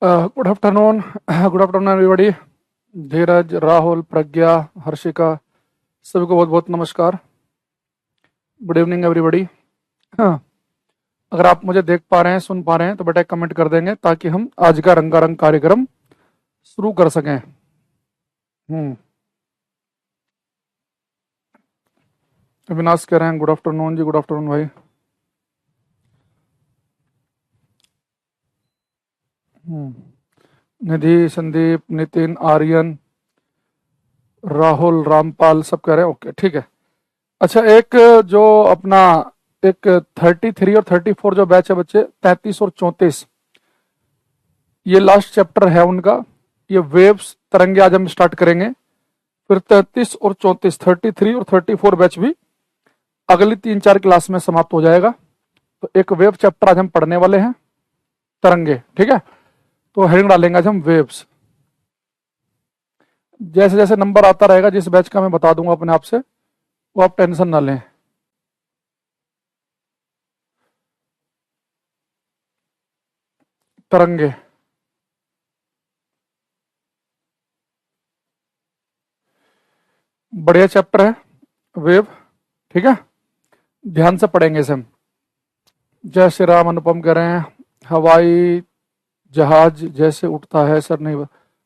Good afternoon good afternoon everybody. Dheeraj, Rahul, Pragya, Harshika, सभी को बहुत बहुत नमस्कार। Good evening everybody. हाँ, अगर आप मुझे देख पा रहे हैं, सुन पा रहे हैं तो बेटा एक कमेंट कर देंगे ताकि हम आज का रंगारंग कार्यक्रम शुरू कर सकें। अविनाश कह रहे हैं गुड आफ्टरनून जी। गुड आफ्टरनून भाई। निधि, संदीप, नितिन, आर्यन, राहुल, रामपाल सब कह रहे हैं ओके, ठीक है। अच्छा, एक जो अपना एक 33 और 34 जो बैच है बच्चे, 33 और 34, ये लास्ट चैप्टर है उनका। ये वेव्स तरंगे आज हम स्टार्ट करेंगे। फिर 33 और 34, 33 और 34 बैच भी अगली 3-4 क्लास में समाप्त हो जाएगा। तो एक वेव चैप्टर आज हम पढ़ने वाले हैं, तरंगे, ठीक है। तो हेडिंग डालेंगे आज हम वेव्स। जैसे जैसे नंबर आता रहेगा जिस बैच का मैं बता दूंगा अपने आप से, वो आप टेंशन ना लें। तरंगे बढ़िया चैप्टर है, वेव, ठीक है। ध्यान से पढ़ेंगे इसे हम। जय श्री राम। अनुपम कह रहे हैं हवाई जहाज जैसे उठता है सर। नहीं,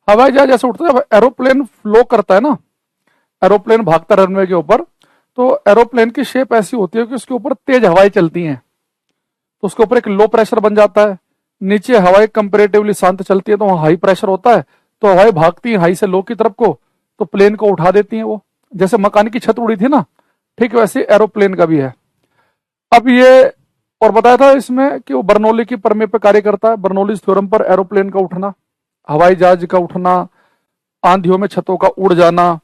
हवाई जहाज जैसे उठता है, एरोप्लेन फ्लो करता है ना, एरोप्लेन भागता है रनवे के ऊपर, तो एरोप्लेन की शेप ऐसी होती है कि उसके ऊपर तेज हवाएं चलती हैं, तो उसके ऊपर एक लो प्रेशर बन जाता है। नीचे हवाएं कंपेरेटिवली शांत चलती है, तो वहां हाई प्रेशर होता है, तो हवाएं भागती हैं हाई से लो की तरफ को, तो प्लेन को उठा देती हैं। वो जैसे मकान की छत उड़ी थी ना, ठीक वैसे एरोप्लेन का भी है। अब ये और बताया था इसमें कि वो बर्नौली की प्रमेय पर कार्य करता है। बर्नौली थ्योरम पर एरोप्लेन का उठना, हवाई जहाज का उठना, आंधियों में छतों का उड़ जाना,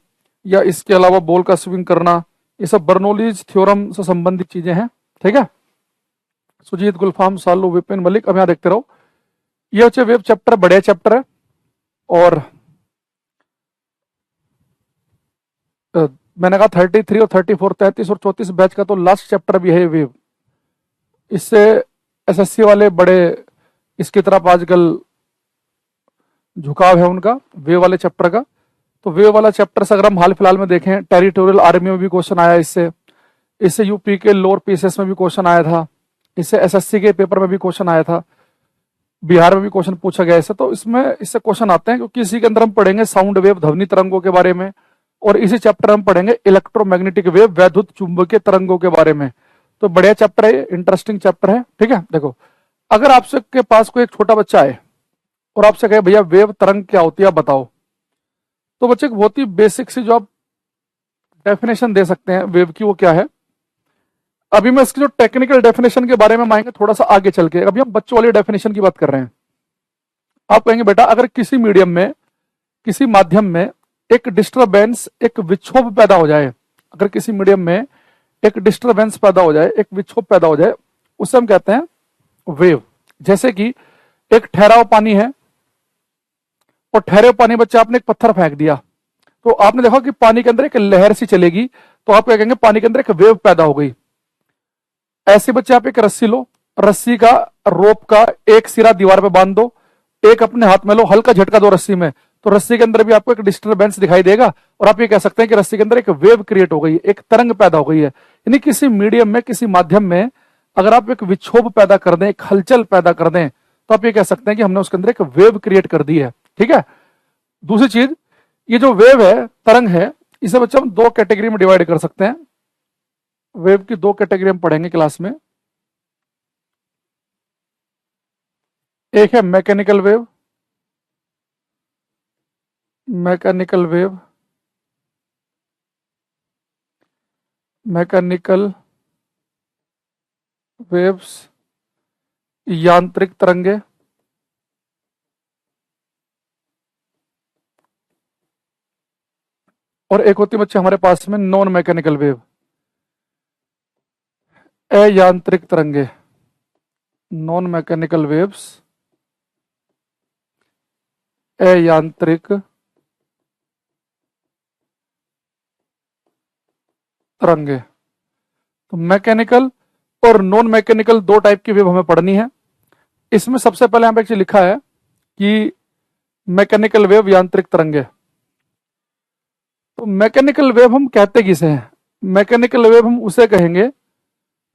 या इसके अलावा बॉल का स्विंग करना, ये सब बर्नौलीज थ्योरम से संबंधित चीजें हैं, ठीक है। सुजीत, गुलफाम, सालू, विपिन, मलिक, अब यहाँ देखते रहो। ये अच्छे वेब चैप्टर, बढ़िया चैप्टर है। और मैंने कहा 33 और 34, 33 और 34 बैच का तो लास्ट चैप्टर भी है वेव। इससे एसएससी वाले बड़े इसकी तरफ आजकल झुकाव है उनका, वेव वाले चैप्टर का। तो वेव वाला चैप्टर से अगर हम हाल फिलहाल में देखें, टेरिटोरियल आर्मी में भी क्वेश्चन आया इससे, इससे यूपी के लोअर पीसीएस में भी क्वेश्चन आया था, इससे एसएससी के पेपर में भी क्वेश्चन आया था, बिहार में भी क्वेश्चन पूछा गया इससे। तो इसमें इससे क्वेश्चन आते हैं, क्योंकि इसी के अंदर हम पढ़ेंगे साउंड वेव, ध्वनि तरंगों के बारे में, और इसी चैप्टर हम पढ़ेंगे इलेक्ट्रोमैग्नेटिक वेव, वैद्युत चुंबकीय तरंगों के बारे में। तो बढ़िया चैप्टर है, इंटरेस्टिंग चैप्टर है, ठीक है। देखो, अगर आपसे के पास कोई एक छोटा बच्चा है और आपसे कहे भैया वेव तरंग क्या होती है आप बताओ, तो बच्चे को बहुत ही बेसिक सी जो आप डेफिनेशन दे सकते हैं वेव की, वो क्या है। अभी मैं इसकी जो टेक्निकल डेफिनेशन के बारे में आएंगे थोड़ा सा आगे चल के, अभी हम बच्चों वाली डेफिनेशन की बात कर रहे हैं। आप कहेंगे बेटा अगर किसी मीडियम में, किसी माध्यम में एक डिस्टरबेंस, एक विक्षोभ पैदा हो जाए, अगर किसी मीडियम में एक डिस्टरबेंस पैदा हो जाए, एक विक्षोभ पैदा हो जाए, उसे हम कहते हैं वेव। जैसे कि एक ठहराव पानी है, और ठहरे पानी बच्चे आपने एक पत्थर फेंक दिया, तो आपने देखा कि पानी के अंदर एक लहर सी चलेगी, तो आप क्या कहेंगे पानी के अंदर एक वेव पैदा हो गई। ऐसे बच्चे आप एक रस्सी लो, रस्सी का, रोप का एक सिरा दीवार पे बांध दो, एक अपने हाथ में लो, हल्का झटका दो रस्सी में, तो रस्सी के अंदर भी आपको एक डिस्टरबेंस दिखाई देगा, और आप ये कह सकते हैं कि रस्सी के अंदर एक वेव क्रिएट हो गई, एक तरंग पैदा हो गई है। यानी किसी मीडियम में, किसी माध्यम में अगर आप एक विक्षोभ पैदा कर दें, एक हलचल पैदा कर दें, तो आप ये कह सकते हैं कि हमने उसके अंदर एक वेव क्रिएट कर दी है, ठीक है। दूसरी चीज, ये जो वेव है, तरंग है, इसे बच्चे हम दो कैटेगरी में डिवाइड कर सकते हैं। वेव की दो कैटेगरी हम पढ़ेंगे क्लास में। एक है mechanical wave, mechanical wave, mechanical waves, यांत्रिक तरंगे, और एक होती है बच्चे हमारे पास में नॉन मैकेनिकल वेव, अयांत्रिक तरंगे, नॉन मैकेनिकल वेव्स, अयांत्रिक तरंगे। तो मैकेनिकल और नॉन मैकेनिकल दो टाइप की वेव हमें पढ़नी है। इसमें सबसे पहले यहाँ पे लिखा है कि मैकेनिकल वेव यांत्रिक तरंगे। तो मैकेनिकल वेव हम कहते किसे हैं? मैकेनिकल वेव हम उसे कहेंगे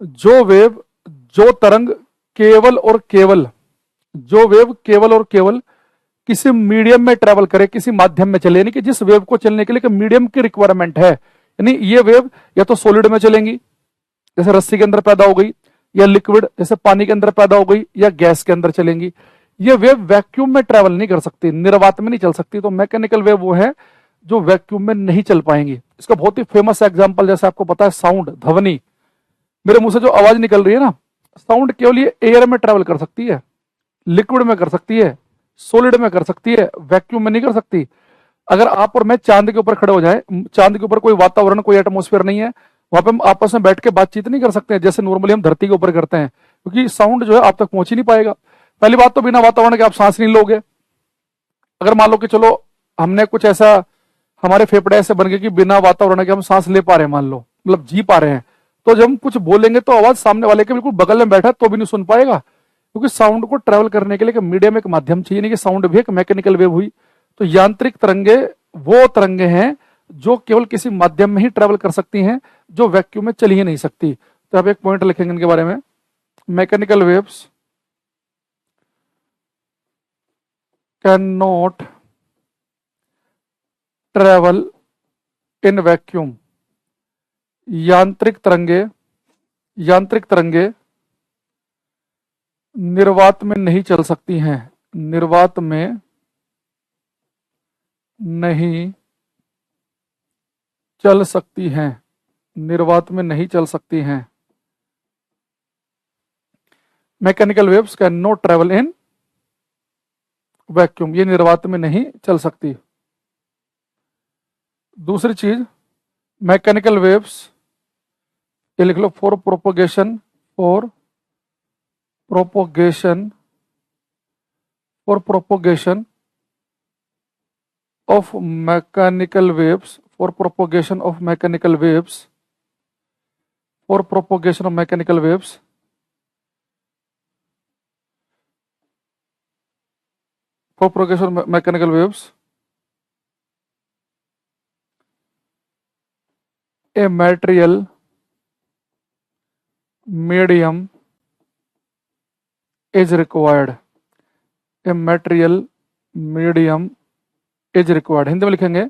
जो वेव, जो तरंग केवल और केवल, जो वेव केवल और केवल किसी मीडियम में ट्रेवल करे, किसी माध्यम में चले, यानी कि जिस वेव को चलने के लिए मीडियम की रिक्वायरमेंट है, यानी ये वेव या तो सॉलिड में चलेंगी जैसे रस्सी के अंदर पैदा हो गई, या लिक्विड जैसे पानी के अंदर पैदा हो गई, या गैस के अंदर चलेंगी। ये वेव वैक्यूम में ट्रेवल नहीं कर सकती, निर्वात में नहीं चल सकती। तो मैकेनिकल वेव वो है जो वैक्यूम में नहीं चल पाएंगी। इसका बहुत ही फेमस एग्जांपल जैसे आपको पता है साउंड, ध्वनि, मेरे मुंह से जो आवाज निकल रही है ना, साउंड केवल ये एयर में ट्रेवल कर सकती है, लिक्विड में कर सकती है, सॉलिड में कर सकती है, वैक्यूम में नहीं कर सकती। अगर आप और मैं चांद के ऊपर खड़े हो जाए, चांद के ऊपर कोई वातावरण, कोई एटमोस्फेयर नहीं है, वहां पे हम आपस में बैठ के बातचीत नहीं कर सकते हैं जैसे नॉर्मली हम धरती के ऊपर करते हैं, क्योंकि साउंड जो है आप तक पहुंच ही नहीं पाएगा। पहली बात तो बिना वातावरण के आप सांस नहीं लोगे। अगर मान लो कि चलो हमने कुछ ऐसा, हमारे फेफड़े ऐसे बन गए कि बिना वातावरण के हम सांस ले पा रहे हैं, मान लो मतलब जी पा रहे हैं, तो जब हम कुछ बोलेंगे तो आवाज सामने वाले के बिल्कुल बगल में बैठा तो भी नहीं सुन पाएगा, क्योंकि साउंड को ट्रेवल करने के लिए मीडियम एक माध्यम चाहिए। नहीं कि साउंड भी एक मैकेनिकल वेव हुई। तो यांत्रिक तरंगे वो तरंगे हैं जो केवल किसी माध्यम में ही ट्रेवल कर सकती हैं, जो वैक्यूम में चल ही नहीं सकती। तो आप एक पॉइंट लिखेंगे इनके बारे में, mechanical waves can not travel in vacuum. यांत्रिक तरंगे, यांत्रिक तरंगे निर्वात में नहीं चल सकती हैं, निर्वात में नहीं चल सकती हैं, निर्वात में नहीं चल सकती हैं। Mechanical waves can not travel in vacuum, ये निर्वात में नहीं चल सकती। दूसरी चीज, मैकेनिकल वेव्स, ये लिख लो, for propagation, for propagation, for propagation of mechanical waves, for propagation of mechanical waves, for propagation of mechanical waves, for propagation of mechanical waves, a material medium is required, a material medium is required. Hindi में लिखेंगे,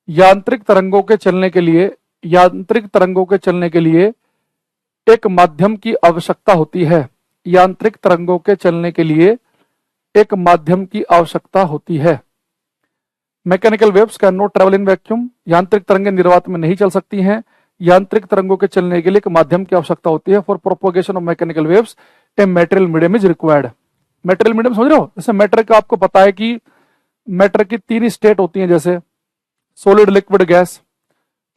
यांत्रिक तरंगों के चलने के लिए, यांत्रिक तरंगों के चलने के लिए एक माध्यम की आवश्यकता होती है। यांत्रिक तरंगों के चलने के लिए एक माध्यम की आवश्यकता होती है। Mechanical waves can not travel in vacuum, यांत्रिक तरंगें निर्वात में नहीं चल सकती हैं। यांत्रिक तरंगों के चलने के लिए एक माध्यम की आवश्यकता होती है। For propagation of mechanical waves A material medium is required. Material medium समझ रहे हो? जैसे मैटर का आपको पता है कि मैटर की तीन स्टेट होती हैं, जैसे सॉलिड, लिक्विड, गैस।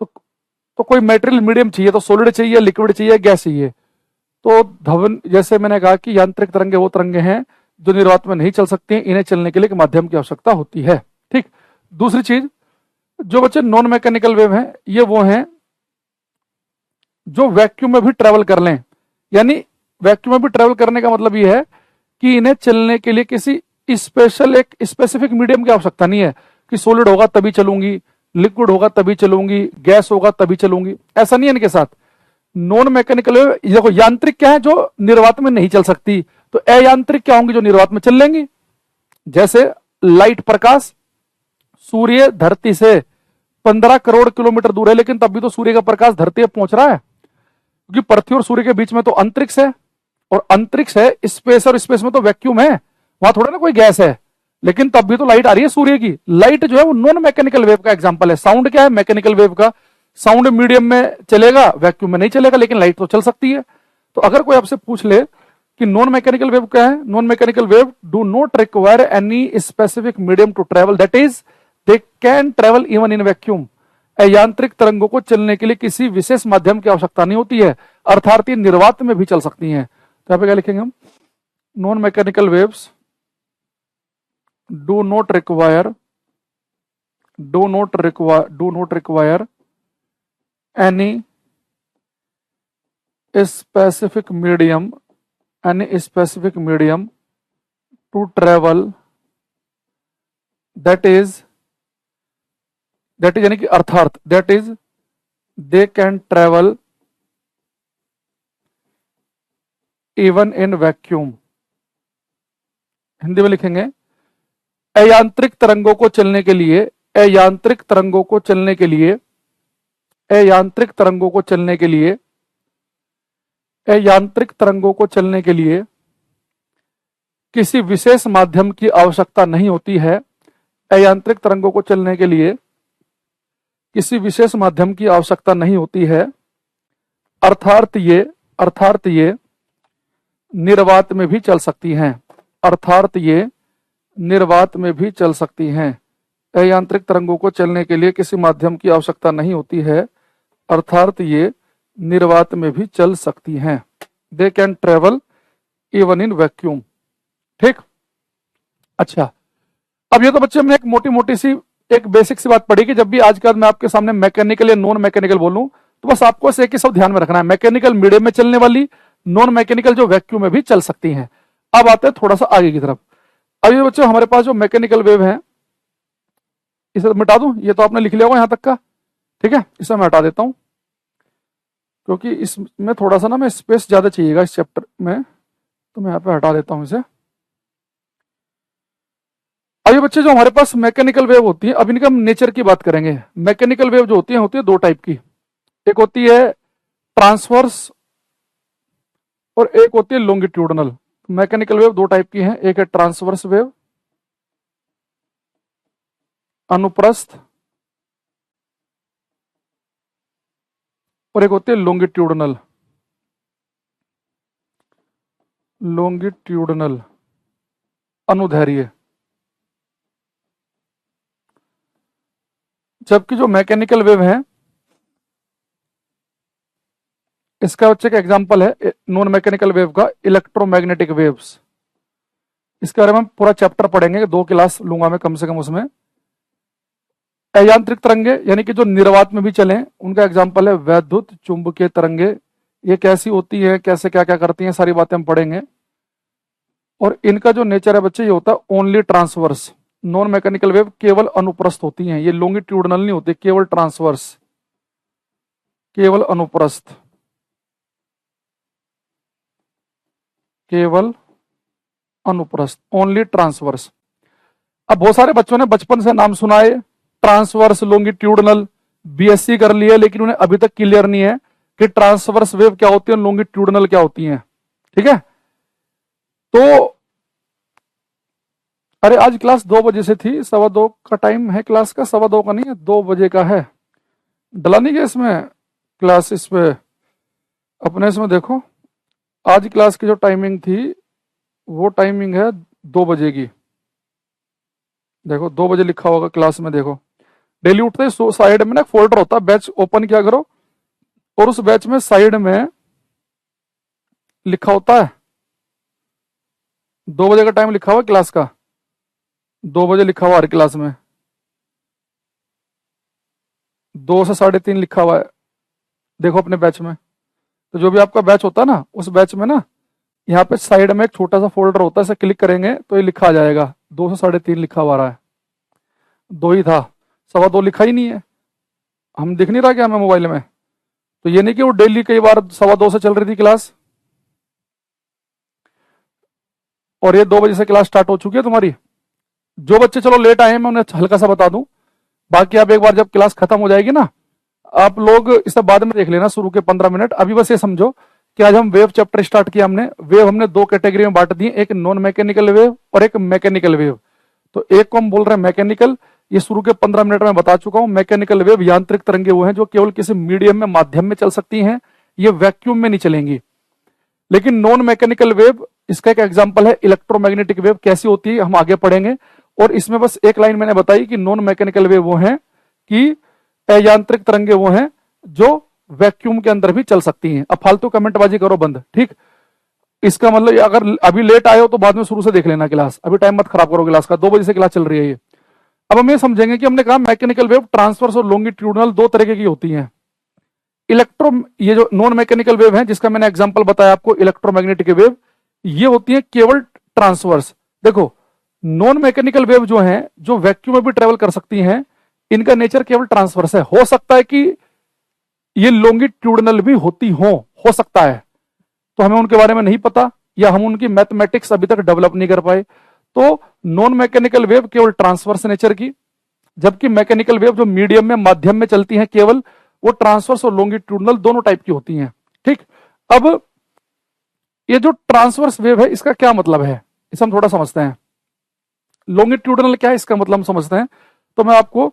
तो कोई मेटेरियल मीडियम चाहिए, तो सॉलिड चाहिए, लिक्विड चाहिए, गैस चाहिए। तो धवन, जैसे मैंने कहा कि यांत्रिक तरंगे वो तरंगे हैं जो निर्वात में नहीं चल सकती हैं, इन्हें चलने के लिए एक माध्यम की आवश्यकता होती है। ठीक। दूसरी चीज, जो बच्चे नॉन मैकेनिकल वेव हैं, ये वो हैं जो वैक्यूम में भी ट्रेवल कर लें। यानी वैक्यूम में भी ट्रेवल करने का मतलब ये है कि इन्हें चलने के लिए किसी स्पेशल, एक स्पेसिफिक मीडियम की आवश्यकता नहीं है कि सॉलिड होगा तभी चलूंगी, लिक्विड होगा तभी चलूंगी, गैस होगा तभी चलूंगी, ऐसा नहीं है इनके साथ। नॉन मैकेनिकल वेव, देखो यांत्रिक क्या है जो निर्वात में नहीं चल सकती, तो अयांत्रिक क्या होंगी जो निर्वात में चल लेंगी। जैसे लाइट, प्रकाश, सूर्य धरती से 15 करोड़ किलोमीटर दूर है, लेकिन तब भी तो सूर्य का प्रकाश धरती पे पहुंच रहा है, क्योंकि पृथ्वी और सूर्य के बीच में तो अंतरिक्ष है, और अंतरिक्ष है, स्पेस, और स्पेस में तो वैक्यूम है, वहां थोड़ा ना कोई गैस है, लेकिन तब भी तो लाइट आ रही है सूर्य की। लाइट जो है वो नॉन मैकेनिकल वेव का एग्जांपल है। साउंड क्या है? मैकेनिकल वेव का। साउंड मीडियम में चलेगा, वैक्यूम में नहीं चलेगा, लेकिन लाइट तो चल सकती है। तो अगर कोई आपसे पूछ ले कि नॉन मैकेनिकल वेव क्या है, non mechanical wave do not require any specific medium to travel, that is they can travel even in vacuum. यांत्रिक तरंगों को चलने के लिए किसी विशेष माध्यम की आवश्यकता नहीं होती है, अर्थात ये निर्वात में भी चल सकती हैं। तो यहां पे क्या लिखेंगे हम? Non mechanical waves do not require any specific medium to travel that is यानी कि अर्थार्थ, that is they can travel even in vacuum. Hindi में लिखेंगे, अयांत्रिक तरंगों को चलने के लिए, अयांत्रिक तरंगों को चलने के लिए, अयांत्रिक तरंगों को चलने के लिए, अयांत्रिक तरंगों को चलने के लिए किसी विशेष माध्यम की आवश्यकता नहीं होती है। अयांत्रिक तरंगों को चलने के लिए किसी विशेष माध्यम की आवश्यकता नहीं होती है, अर्थात ये निर्वात में भी चल सकती हैं, अर्थात ये निर्वात में भी चल सकती हैं। अयांत्रिक तरंगों को चलने के लिए किसी माध्यम की आवश्यकता नहीं होती है, अर्थात ये निर्वात में भी चल सकती हैं। दे can travel even in vacuum. ठीक, अच्छा, अब ये तो बच्चे हमने एक मोटी मोटी सी एक बेसिक सी बात पढ़ी कि जब भी आज के बाद मैं आपके सामने मैकेनिकल या नॉन मैकेनिकल बोलूं तो बस आपको एक ही सब ध्यान में रखना है, मैकेनिकल मीडियम में चलने वाली, नॉन मैकेनिकल जो वैक्यूम में भी चल सकती हैं। अब आते हैं थोड़ा सा आगे की तरफ। अब ये बच्चों हमारे पास जो मैकेनिकल वेव है, इसे मिटा दूं, ये तो आपने लिख लिया होगा यहां तक का, ठीक है, इसे मैं हटा देता हूं क्योंकि इसमें थोड़ा सा ना मैं स्पेस ज्यादा चाहिएगा इस चैप्टर में, तो मैं यहां पे हटा देता हूं इसे। अब ये बच्चे जो हमारे पास मैकेनिकल वेव होती है, अब इनका हम नेचर की बात करेंगे। मैकेनिकल वेव जो होती है दो टाइप की, एक होती है ट्रांसवर्स और एक होती है लॉन्गिट्यूडनल। मैकेनिकल वेव दो टाइप की है, एक है ट्रांसवर्स वेव, अनुप्रस्थ, और एक होती है लॉन्गिट्यूडनल, लॉन्गिट्यूडनल अनुदैर्घ्य। जबकि जो मैकेनिकल वेव है, इसका बच्चे का एग्जांपल है नॉन मैकेनिकल वेव का इलेक्ट्रोमैग्नेटिक वेव्स। इसके बारे में हम पूरा चैप्टर पढ़ेंगे, 2 क्लास लूंगा मैं कम से कम उसमें। अयांत्रिक तरंगे यानी कि जो निर्वात में भी चले, उनका एग्जांपल है वैद्युत चुंबकीय तरंगे। ये कैसी होती है, कैसे क्या क्या करती हैं, सारी बातें हम पढ़ेंगे। और इनका जो नेचर है बच्चे, ये होता है only transverse. Non mechanical wave केवल अनुप्रस्थ होती हैं, ये लॉन्गिट्यूडनल नहीं होती, केवल ट्रांसवर्स, केवल अनुप्रस्थ, केवल अनुप्रस्थ, ओनली ट्रांसवर्स। अब बहुत सारे बच्चों ने बचपन से नाम सुना है ट्रांसवर्स, लॉन्गिट्यूडनल, बीएससी कर लिया, लेकिन उन्हें अभी तक क्लियर नहीं है कि ट्रांसवर्स वेव क्या होती है, लॉन्गिट्यूडनल क्या होती है। ठीक है, तो अरे आज क्लास 2 बजे से थी, 2:15 का टाइम है क्लास का, 2:15 का नहीं है, 2 बजे का है। डला नहीं गया इसमें क्लास, इस पे अपने इसमें देखो, आज क्लास की जो टाइमिंग थी वो टाइमिंग है 2 बजे की। देखो 2 बजे लिखा होगा क्लास में, देखो डेली उठते ही साइड में ना फोल्डर होता है, बैच ओपन किया करो और उस बैच में साइड में लिखा होता है 2 बजे का टाइम लिखा हुआ क्लास का, 2 बजे लिखा हुआ हर क्लास में, 2 से 3:30 लिखा हुआ है, देखो अपने बैच में। तो जो भी आपका बैच होता है ना, उस बैच में ना यहाँ पे साइड में एक छोटा सा फोल्डर होता है, इसे क्लिक करेंगे तो ये लिखा आ जाएगा 2 से 3:30 लिखा हुआ रहा है। 2 ही था, 2:15 लिखा ही नहीं है, हम दिख नहीं रहा क्या हमें मोबाइल में। तो ये नहीं कि वो डेली कई बार 2:15 से चल रही थी क्लास और ये 2 बजे से क्लास स्टार्ट हो चुकी है तुम्हारी। जो बच्चे चलो लेट आए हैं मैं उन्हें हल्का सा बता दूं, बाकी आप एक बार जब क्लास खत्म हो जाएगी ना, आप लोग इसे बाद में देख लेना, शुरू के 15 मिनट। अभी बस ये समझो कि आज हम वेव चैप्टर स्टार्ट किया हमने। वेव हमने 2 कैटेगरी में बांट दी, एक नॉन मैकेनिकल वेव और एक मैकेनिकल वेव। तो एक को हम बोल रहे हैं मैकेनिकल, ये शुरू के 15 मिनट में बता चुका हूं। मैकेनिकल वेव यांत्रिक तरंगे वो हैं जो केवल किसी मीडियम में, माध्यम में चल सकती हैं, ये वैक्यूम में नहीं चलेंगी। लेकिन नॉन मैकेनिकल वेव, इसका एक एग्जांपल है इलेक्ट्रोमैग्नेटिक वेव, कैसी होती है हम आगे पढ़ेंगे। और इसमें बस एक लाइन मैंने बताई कि नॉन मैकेनिकल वेव वो हैं कि अयांत्रिक तरंगे वो हैं जो वैक्यूम के अंदर भी चल सकती हैं। अब फालतू कमेंटबाजी करो बंद, ठीक। इसका मतलब अगर अभी लेट आए हो तो बाद में शुरू से देख लेना क्लास, अभी टाइम मत खराब करो क्लास का, 2 बजे से क्लास चल रही है ये। अब हम ये समझेंगे कि हमने कहा मैकेनिकल वेव ट्रांसवर्स और लॉन्गिट्यूडनल 2 तरीके की होती हैं। ये जो नॉन मैकेनिकल वेव है जिसका मैंने एग्जांपल बताया आपको इलेक्ट्रोमैग्नेटिक वेव, ये होती है केवल ट्रांसवर्स। देखो नॉन मैकेनिकल वेव जो हैं, जो वैक्यूम में भी ट्रेवल कर सकती हैं, इनका नेचर केवल ट्रांसवर्स है। हो सकता है कि ये लॉन्गिट्यूडनल भी होती हो सकता है, तो हमें उनके बारे में नहीं पता, या हम उनकी मैथमेटिक्स अभी तक डेवलप नहीं कर पाए। तो नॉन मैकेनिकल वेव केवल ट्रांसवर्स नेचर की, जबकि मैकेनिकल वेव जो मीडियम में, माध्यम में चलती हैं, केवल वो ट्रांसवर्स और लॉन्गिट्यूडनल दोनों टाइप की होती हैं। ठीक, अब ये जो ट्रांसवर्स वेव है इसका क्या मतलब है, इसे हम थोड़ा समझते हैं। लॉन्गिट्यूडनल क्या है इसका मतलब हम समझते हैं, तो मैं आपको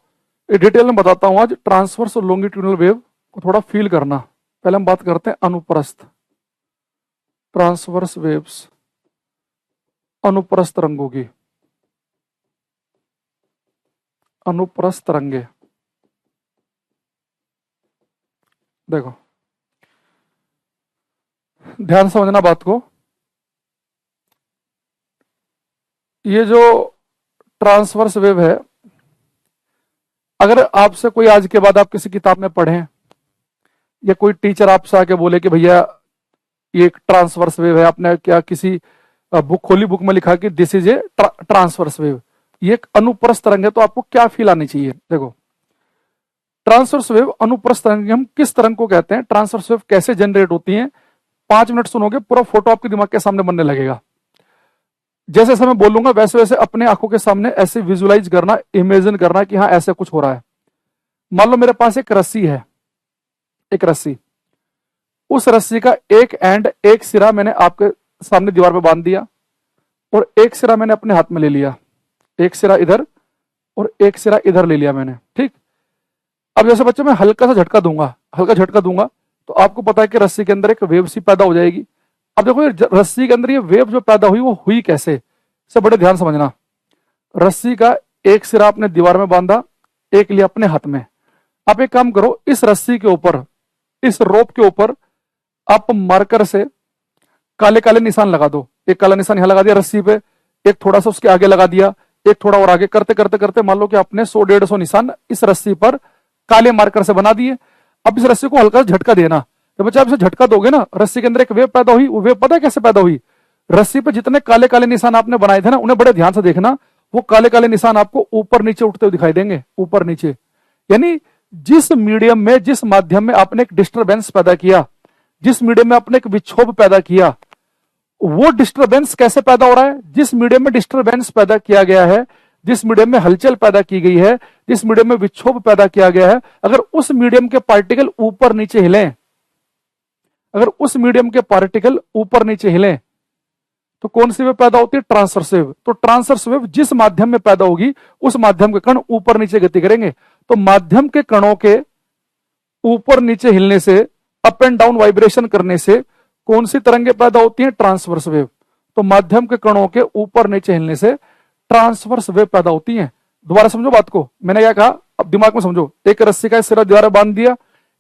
डिटेल में बताता हूं आज ट्रांसवर्स और लॉन्गिट्यूडनल वेव को थोड़ा फील करना। पहले हम बात करते हैं अनुप्रस्थ, ट्रांसवर्स वेव्स, अनुप्रस्थ तरंगों की, अनुप्रस्थ तरंगे। देखो ध्यान से समझना बात को, ये जो ट्रांसवर्स वेव है, अगर आपसे कोई आज के बाद आप किसी किताब में पढ़ें, या कोई टीचर आपसे आके बोले कि भैया ये एक ट्रांसवर्स वेव है, आपने क्या किसी बुक खोली, बुक में लिखा कि this is a transverse wave, ये एक अनुप्रस्थ तरंग है, तो आपको क्या फील आनी चाहिए। देखो ट्रांसवर्स वेव, अनुप्रस्थ तरंग हम किस तरंग को कहते हैं, ट्रांसवर्स वेव कैसे जनरेट होती हैं, 5 मिनट सुनोगे पूरा फोटो आपके दिमाग के सामने बनने लगेगा। जैसे जैसे मैं बोलूंगा वैसे वैसे अपने आंखों के सामने ऐसे विजुलाइज करना, इमेजिन करना कि हाँ ऐसे कुछ हो रहा है। मान लो मेरे पास एक रस्सी है, एक रस्सी, उस रस्सी का एक एंड, एक सिरा मैंने आपके सामने दीवार पे बांध दिया, और एक सिरा मैंने अपने हाथ में ले लिया, एक सिरा इधर और एक सिरा इधर ले लिया मैंने। ठीक, अब जैसे बच्चे मैं हल्का सा झटका दूंगा, हल्का झटका दूंगा, तो आपको पता है कि रस्सी के अंदर एक वेव सी पैदा हो जाएगी। अब देखो ये रस्सी के अंदर ये वेव जो पैदा हुई वो हुई कैसे, इसे बड़े ध्यान समझना। रस्सी का एक सिरा आपने दीवार में बांधा, एक लिया अपने हाथ में। आप एक काम करो, इस रस्सी के ऊपर, इस रोप के ऊपर आप मार्कर से काले काले निशान लगा दो। एक काला निशान यहां लगा दिया रस्सी पे, एक थोड़ा सा उसके आगे लगा दिया, एक थोड़ा और आगे, करते करते करते मान लो कि आपने 100-150 निशान इस रस्सी पर काले मार्कर से बना दिए। अब इस रस्सी को हल्का झटका देना। जब बच्चा आप इसे झटका दोगे ना, रस्सी के अंदर एक वेव पैदा हुई। वो वेव पता है कैसे पैदा हुई, रस्सी पे जितने काले काले निशान आपने बनाए थे ना, उन्हें बड़े ध्यान से देखना, वो काले काले निशान आपको ऊपर नीचे उठते हुए दिखाई देंगे, ऊपर नीचे। यानी जिस मीडियम में, जिस माध्यम में आपने एक डिस्टरबेंस पैदा किया, जिस मीडियम में आपने एक विक्षोभ पैदा किया, वो डिस्टरबेंस कैसे पैदा हो रहा है, जिस मीडियम में डिस्टरबेंस पैदा किया गया है, जिस मीडियम में हलचल पैदा की गई है, जिस मीडियम में विक्षोभ पैदा किया गया है, अगर उस मीडियम के पार्टिकल ऊपर नीचे हिलें, अगर उस मीडियम के पार्टिकल ऊपर नीचे हिलें, तो कौन सी वेव पैदा होती है, ट्रांसवर्स वेव। तो ट्रांसवर्स वेव जिस माध्यम में पैदा होगी, उस माध्यम के कण ऊपर नीचे गति करेंगे। तो माध्यम के कणों के ऊपर नीचे हिलने से, अप एंड डाउन वाइब्रेशन करने से कौन सी तरंगें पैदा होती हैं, ट्रांसवर्स वेव। तो माध्यम के कणों के ऊपर नीचे हिलने से ट्रांसवर्स वेव पैदा होती हैं। दोबारा समझो बात को, मैंने क्या कहा, अब दिमाग में समझो। एक रस्सी का सिरा दीवार में बांध दिया,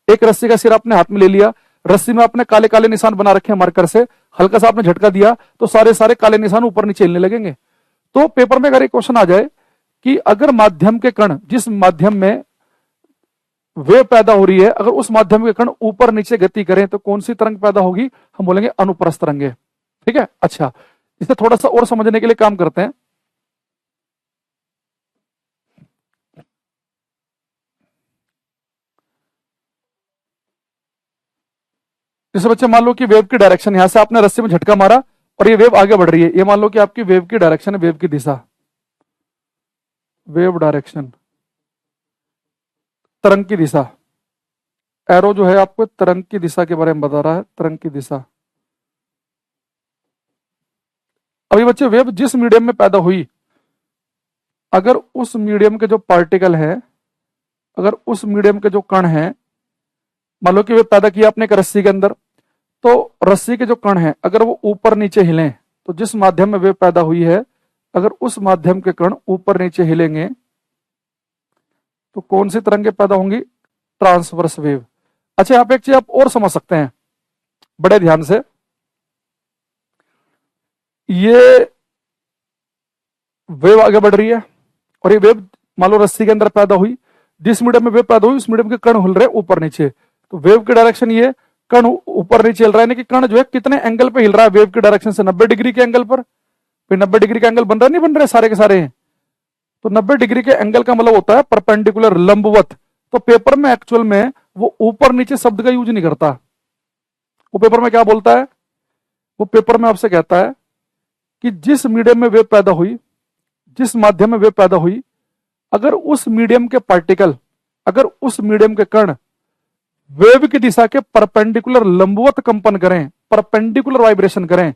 एक रस्सी का सिरा अपने हाथ में ले लिया, रस्सी में आपने काले काले निशान बना रखे हैं मार्कर से, हल्का सा आपने झटका दिया तो सारे सारे काले निशान ऊपर नीचे हिलने लगेंगे। तो पेपर में अगर एक क्वेश्चन आ जाए कि अगर माध्यम के कण, जिस माध्यम में वेव पैदा हो रही है, अगर उस माध्यम के कण ऊपर नीचे गति करें तो कौन सी तरंग पैदा होगी, हम बोलेंगे अनुप्रस्थ तरंगे। ठीक है, अच्छा इसे थोड़ा सा और समझने के लिए काम करते हैं। जैसे बच्चे मान लो कि वेव की डायरेक्शन, यहां से आपने रस्सी में झटका मारा और ये वेव आगे बढ़ रही है, ये मान लो कि आपकी वेव की डायरेक्शन है, वेव की दिशा, वेव डायरेक्शन, तरंग की दिशा। एरो जो है आपको तरंग की दिशा के बारे में बता रहा है, तरंग की दिशा। अभी बच्चे वेव जिस मीडियम में पैदा हुई, अगर उस मीडियम के जो पार्टिकल हैं, अगर उस मीडियम के जो कण हैं, मान लो कि वे पैदा किया अपने एक रस्सी के अंदर, तो रस्सी के जो कण हैं अगर वो ऊपर नीचे हिलें, तो जिस माध्यम में वे पैदा हुई है, अगर उस माध्यम के कण ऊपर नीचे हिलेंगे तो कौन सी तरंगें पैदा होंगी, ट्रांसवर्स वेव। अच्छा यहाँ पे एक चीज आप और समझ सकते हैं बड़े ध्यान से, ये वेव आगे बढ़ रही है और ये वेव मान लो रस्सी के अंदर पैदा हुई, जिस मीडियम में वेव पैदा हुई उस मीडियम के कण हिल रहे ऊपर नीचे, तो वेव की डायरेक्शन ये, कण ऊपर नीचे हिल रहा है, यानी कि कण जो है कितने एंगल पे हिल रहा है, वेव की डायरेक्शन से 90 डिग्री के एंगल पर। फिर 90 डिग्री का एंगल बन रहा नहीं बन रहे सारे के सारे। तो 90 डिग्री के एंगल का मतलब होता है परपेंडिकुलर, लंबवत। तो पेपर में एक्चुअल में वो ऊपर नीचे शब्द का यूज नहीं करता। वो पेपर में क्या बोलता है, वो पेपर में आपसे कहता है कि जिस मीडियम में वेव पैदा हुई, जिस माध्यम में वेव पैदा हुई, अगर उस मीडियम के पार्टिकल, अगर उस मीडियम के कण वेव की दिशा के परपेंडिकुलर लंबवत कंपन करें, परपेंडिकुलर वाइब्रेशन करें,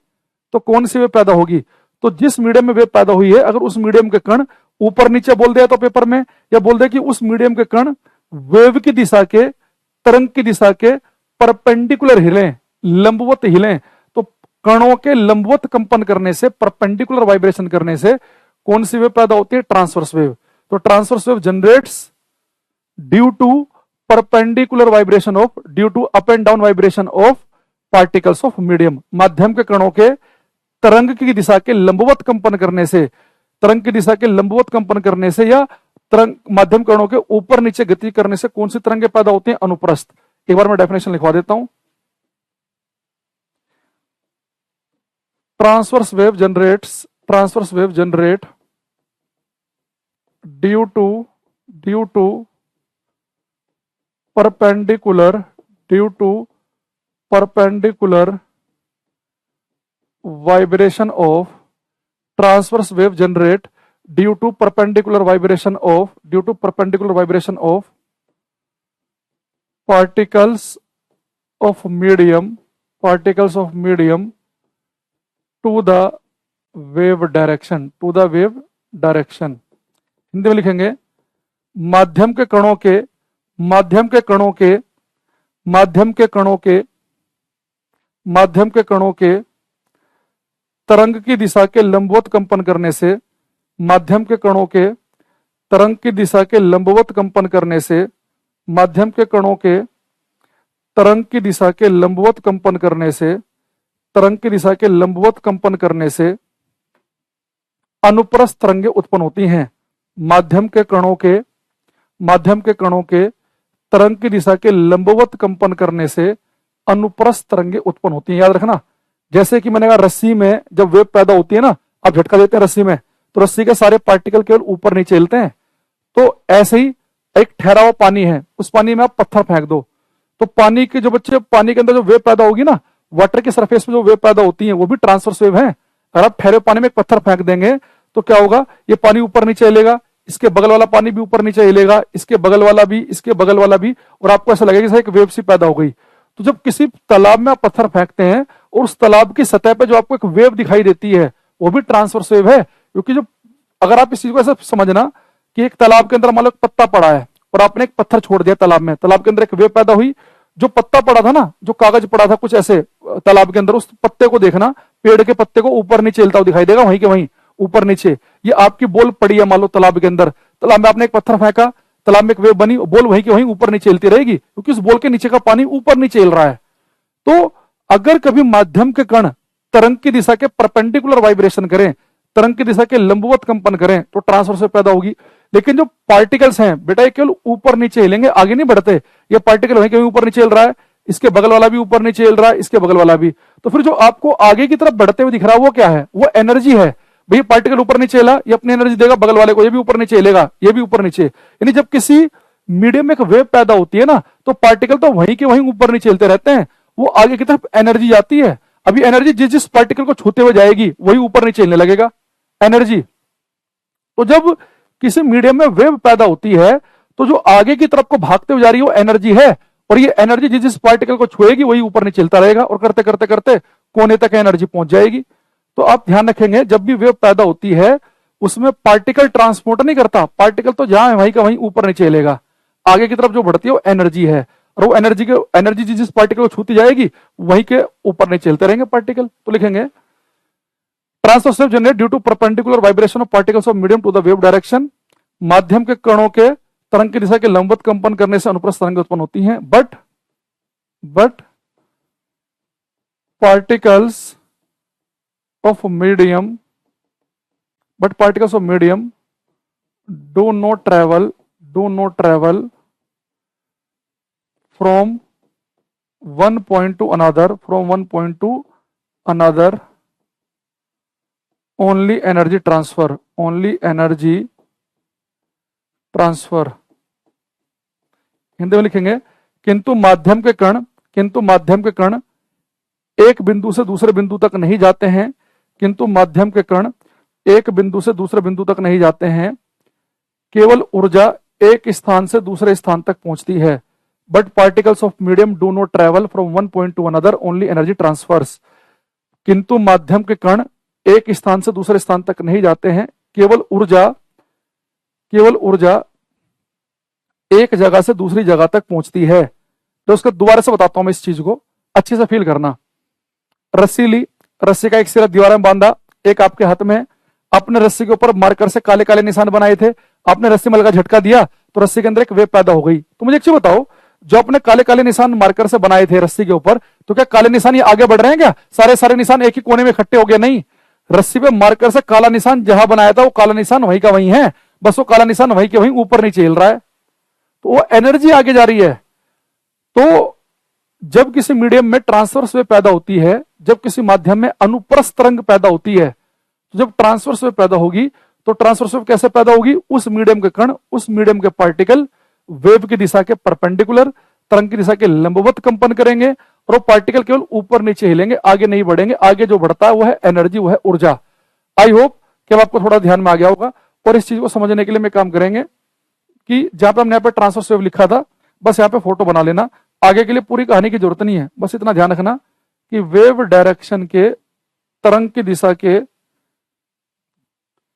तो कौन सी वेव पैदा होगी। तो जिस मीडियम में वेव पैदा हुई है, अगर उस मीडियम के कण ऊपर नीचे बोल दिया तो पेपर में, या बोल दे कि उस मीडियम के कण वेव की दिशा के, तरंग की दिशा के परपेंडिकुलर हिलें, लंबवत हिलें, तो कणों के लंबवत कंपन करने से, परपेंडिकुलर वाइब्रेशन करने से कौन सी वेव पैदा होती है, ट्रांसवर्स वेव। तो transverse wave generates due to perpendicular vibration of, due to up and down vibration of particles of medium. माध्यम के कणों के तरंग की दिशा के लंबवत कंपन करने से, तरंग की दिशा के लंबवत कंपन करने से, या तरंग माध्यम कणों के ऊपर नीचे गति करने से कौन सी तरंगें पैदा होती हैं, अनुप्रस्थ। एक बार मैं डेफिनेशन लिखवा देता हूं। Transverse wave generate due to perpendicular, due to perpendicular vibration of, transverse wave generate due to perpendicular vibration of, due to perpendicular vibration of particles of medium, particles of medium to the wave direction, to the wave direction। Hindi में लिखेंगे माध्यम के कणों के, माध्यम के कणों के, माध्यम के कणों के, माध्यम के कणों के तरंग की दिशा के लंबवत कंपन करने से, माध्यम के कणों के तरंग की दिशा के लंबवत कंपन करने से, माध्यम के कणों के तरंग की दिशा के लंबवत कंपन करने से, तरंग की दिशा के लंबवत कंपन करने से अनुप्रस्थ तरंगें उत्पन्न होती हैं। माध्यम के कणों के, माध्यम के कणों के तरंग की दिशा के लंबवत कंपन करने से अनुप्रस्थ तरंगें उत्पन्न होती हैं। याद रखना, जैसे कि मैंने कहा रस्सी में जब वेव पैदा होती है ना, आप झटका देते हैं रस्सी में, तो रस्सी के सारे पार्टिकल केवल ऊपर नीचे हिलते हैं। तो ऐसे ही एक ठहरा हुआ पानी है, उस पानी में आप पत्थर फेंक दो, तो पानी के जो बच्चे, पानी के अंदर जो वेव पैदा होगी ना, वाटर के सरफेस पे जो वेव पैदा होती है वो भी ट्रांसवर्स वेव है। अगर आप ठहरे पानी में एक पत्थर फेंक देंगे तो क्या होगा, ये पानी ऊपर नीचे हिलेगा, इसके बगल वाला पानी भी ऊपर नीचे हिलेगा, इसके बगल वाला भी, इसके बगल वाला भी, और आपको ऐसा लगेगा जैसे एक वेव सी पैदा हो गई। तो जब किसी तालाब में आप पत्थर फेंकते हैं और उस तालाब की सतह पे जो आपको एक वेव दिखाई देती है वो भी ट्रांसवर्स वेव है। क्योंकि जो, अगर आप इस चीज को ऐसा समझना कि एक तालाब के अंदर मान लो पत्ता पड़ा है और आपने एक पत्थर छोड़ दिया तालाब में, तालाब के अंदर एक वेव पैदा हुई, जो पत्ता पड़ा था ना, जो कागज पड़ा था कुछ ऐसे तालाब के अंदर, उस पत्ते को देखना, पेड़ के पत्ते को ऊपर नीचे हिलता हुआ दिखाई देगा, वहीं के वहीं ऊपर नीचे। ये आपकी बॉल पड़ी है मान लो तालाब के अंदर, तालाब में आपने एक पत्थर फेंका, तालाब में एक वेव बनी, बॉल वहीं के वहीं ऊपर नीचे हिलती रहेगी, क्योंकि उस बॉल के नीचे का पानी ऊपर नीचे हिल रहा है। तो अगर कभी माध्यम के कण तरंग की दिशा के परपेंडिकुलर वाइब्रेशन करें, तरंग की दिशा के लंबवत कंपन करें, तो ट्रांसवर्स वेव पैदा होगी। लेकिन जो पार्टिकल्स हैं बेटा, ये केवल ऊपर नीचे हिलेंगे, आगे नहीं बढ़ते। ये पार्टिकल वहीं के वहीं ऊपर नीचे हिल रहा है, इसके बगल वाला भी ऊपर नीचे हिल रहा है, इसके बगल वाला भी। तो फिर जो आपको आगे की तरफ बढ़ते हुए दिख रहा है वो क्या है, वो एनर्जी है। भाई पार्टिकल ऊपर नीचे हिला, ये अपनी एनर्जी देगा बगल वाले को, ये भी ऊपर नीचे हिलेगा, ये भी ऊपर नीचे। यानी जब किसी मीडियम में एक वेव पैदा होती है ना, तो पार्टिकल तो वहीं के वहीं ऊपर नीचे हिलते रहते हैं, वो आगे की तरफ एनर्जी जाती है। अभी एनर्जी जिस जिस पार्टिकल को छूते हुए जाएगी वही ऊपर नीचे हिलने लगेगा एनर्जी। तो जब किसी मीडियम में वेव पैदा होती है तो जो आगे की तरफ को भागते हुए जा रही है वो एनर्जी है, और ये एनर्जी जिस जिस पार्टिकल को छुएगी वही ऊपर नीचे चलता रहेगा, और करते करते करते कोने तक एनर्जी पहुंच जाएगी। तो आप ध्यान रखेंगे जब भी वेव पैदा होती है उसमें पार्टिकल ट्रांसपोर्ट नहीं करता, पार्टिकल तो जहां है वहीं का वहीं ऊपर नीचे चलेगा। आगे की तरफ जो बढ़ती है वो एनर्जी है, और वो एनर्जी जिस पार्टिकल को छूती जाएगी वहीं के ऊपर नीचे चलते रहेंगे पार्टिकल। तो लिखेंगे transverse wave generate due to perpendicular vibration of particles of medium to the wave direction. माध्यम के कणों के तरंग की दिशा के लंबवत कंपन करने से अनुप्रस्थ तरंगें उत्पन्न होती हैं। But particles of medium do not travel from one point to another only energy transfer, only energy transfer, Hindi में लिखेंगे किंतु माध्यम के कण, किंतु माध्यम के कण एक बिंदु से दूसरे बिंदु तक नहीं जाते हैं, किंतु माध्यम के कण एक बिंदु से दूसरे बिंदु तक नहीं जाते हैं, केवल ऊर्जा एक स्थान से दूसरे स्थान तक पहुंचती है। But particles of medium do not travel from one point to another, only energy transfers. किंतु माध्यम के कण एक स्थान से दूसरे स्थान तक नहीं जाते हैं, केवल ऊर्जा एक जगह से दूसरी जगह तक पहुंचती है। तो उसको दोबारा से बताता हूं मैं, इस चीज को अच्छे से फील करना। रस्सी ली, रस्सी का एक सिरा दीवार में बांधा, एक आपके हाथ में है, आपने रस्सी के ऊपर मार्कर से काले काले निशान बनाए थे, आपने रस्सी में लगा झटका दिया तो रस्सी के अंदर एक वेव पैदा हो गई। तो मुझे एक चीज बताओ, जो आपने काले काले निशान मार्कर से बनाए थे रस्सी के ऊपर, तो क्या काले निशान ये आगे बढ़ रहे हैं क्या? सारे सारे निशान एक ही कोने में इकट्ठे हो गए? नहीं, रस्सी पे मार्कर से काला निशान जहां बनाया था वो काला निशान वहीं का वहीं है, बस वो काला निशान वहीं के वहीं ऊपर नीचे हिल रहा है। तो वो एनर्जी आगे जा रही है। तो जब किसी मीडियम में ट्रांसवर्स वेव पैदा होती है, जब किसी माध्यम में अनुप्रस्थ तरंग पैदा होती है, तो जब ट्रांसवर्स वेव पैदा होगी तो ट्रांसवर्स वेव कैसे पैदा होगी? उस मीडियम के कण, उस मीडियम के पार्टिकल वेव की दिशा के परपेंडिकुलर, तरंग की दिशा के लंबवत कंपन करेंगे और वो पार्टिकल केवल ऊपर नीचे हिलेंगे, आगे नहीं बढ़ेंगे। आगे जो बढ़ता है वो है एनर्जी, वो है ऊर्जा। आई होप कि अब आपको थोड़ा ध्यान में आ गया होगा। और इस चीज को समझने के लिए मैं काम करेंगे कि जहां पे हमने यहाँ पे ट्रांसवर्स वेव लिखा था, बस यहाँ पे फोटो बना लेना। आगे के लिए पूरी कहानी की जरूरत नहीं है, बस इतना ध्यान रखना कि वेव डायरेक्शन के, तरंग की दिशा के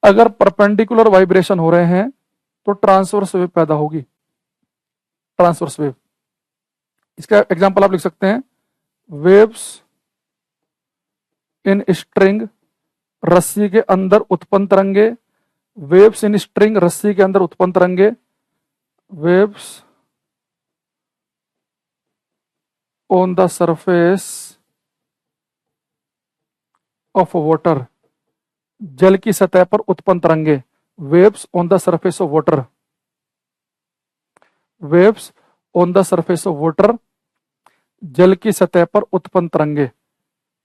अगर परपेंडिकुलर वाइब्रेशन हो रहे हैं तो ट्रांसवर्स वेव पैदा होगी। ट्रांसवर्स वेव, इसका एग्जांपल आप लिख सकते हैं, वेव्स इन स्ट्रिंग, रस्सी के अंदर उत्पन्न तरंगे, वेव्स इन स्ट्रिंग, रस्सी के अंदर उत्पन्न तरंगे, waves on the surface of water, जल की सतह पर उत्पन्न तरंगे, waves on the surface of water, waves on the surface of water, जल की सतह पर उत्पन्न तरंगे।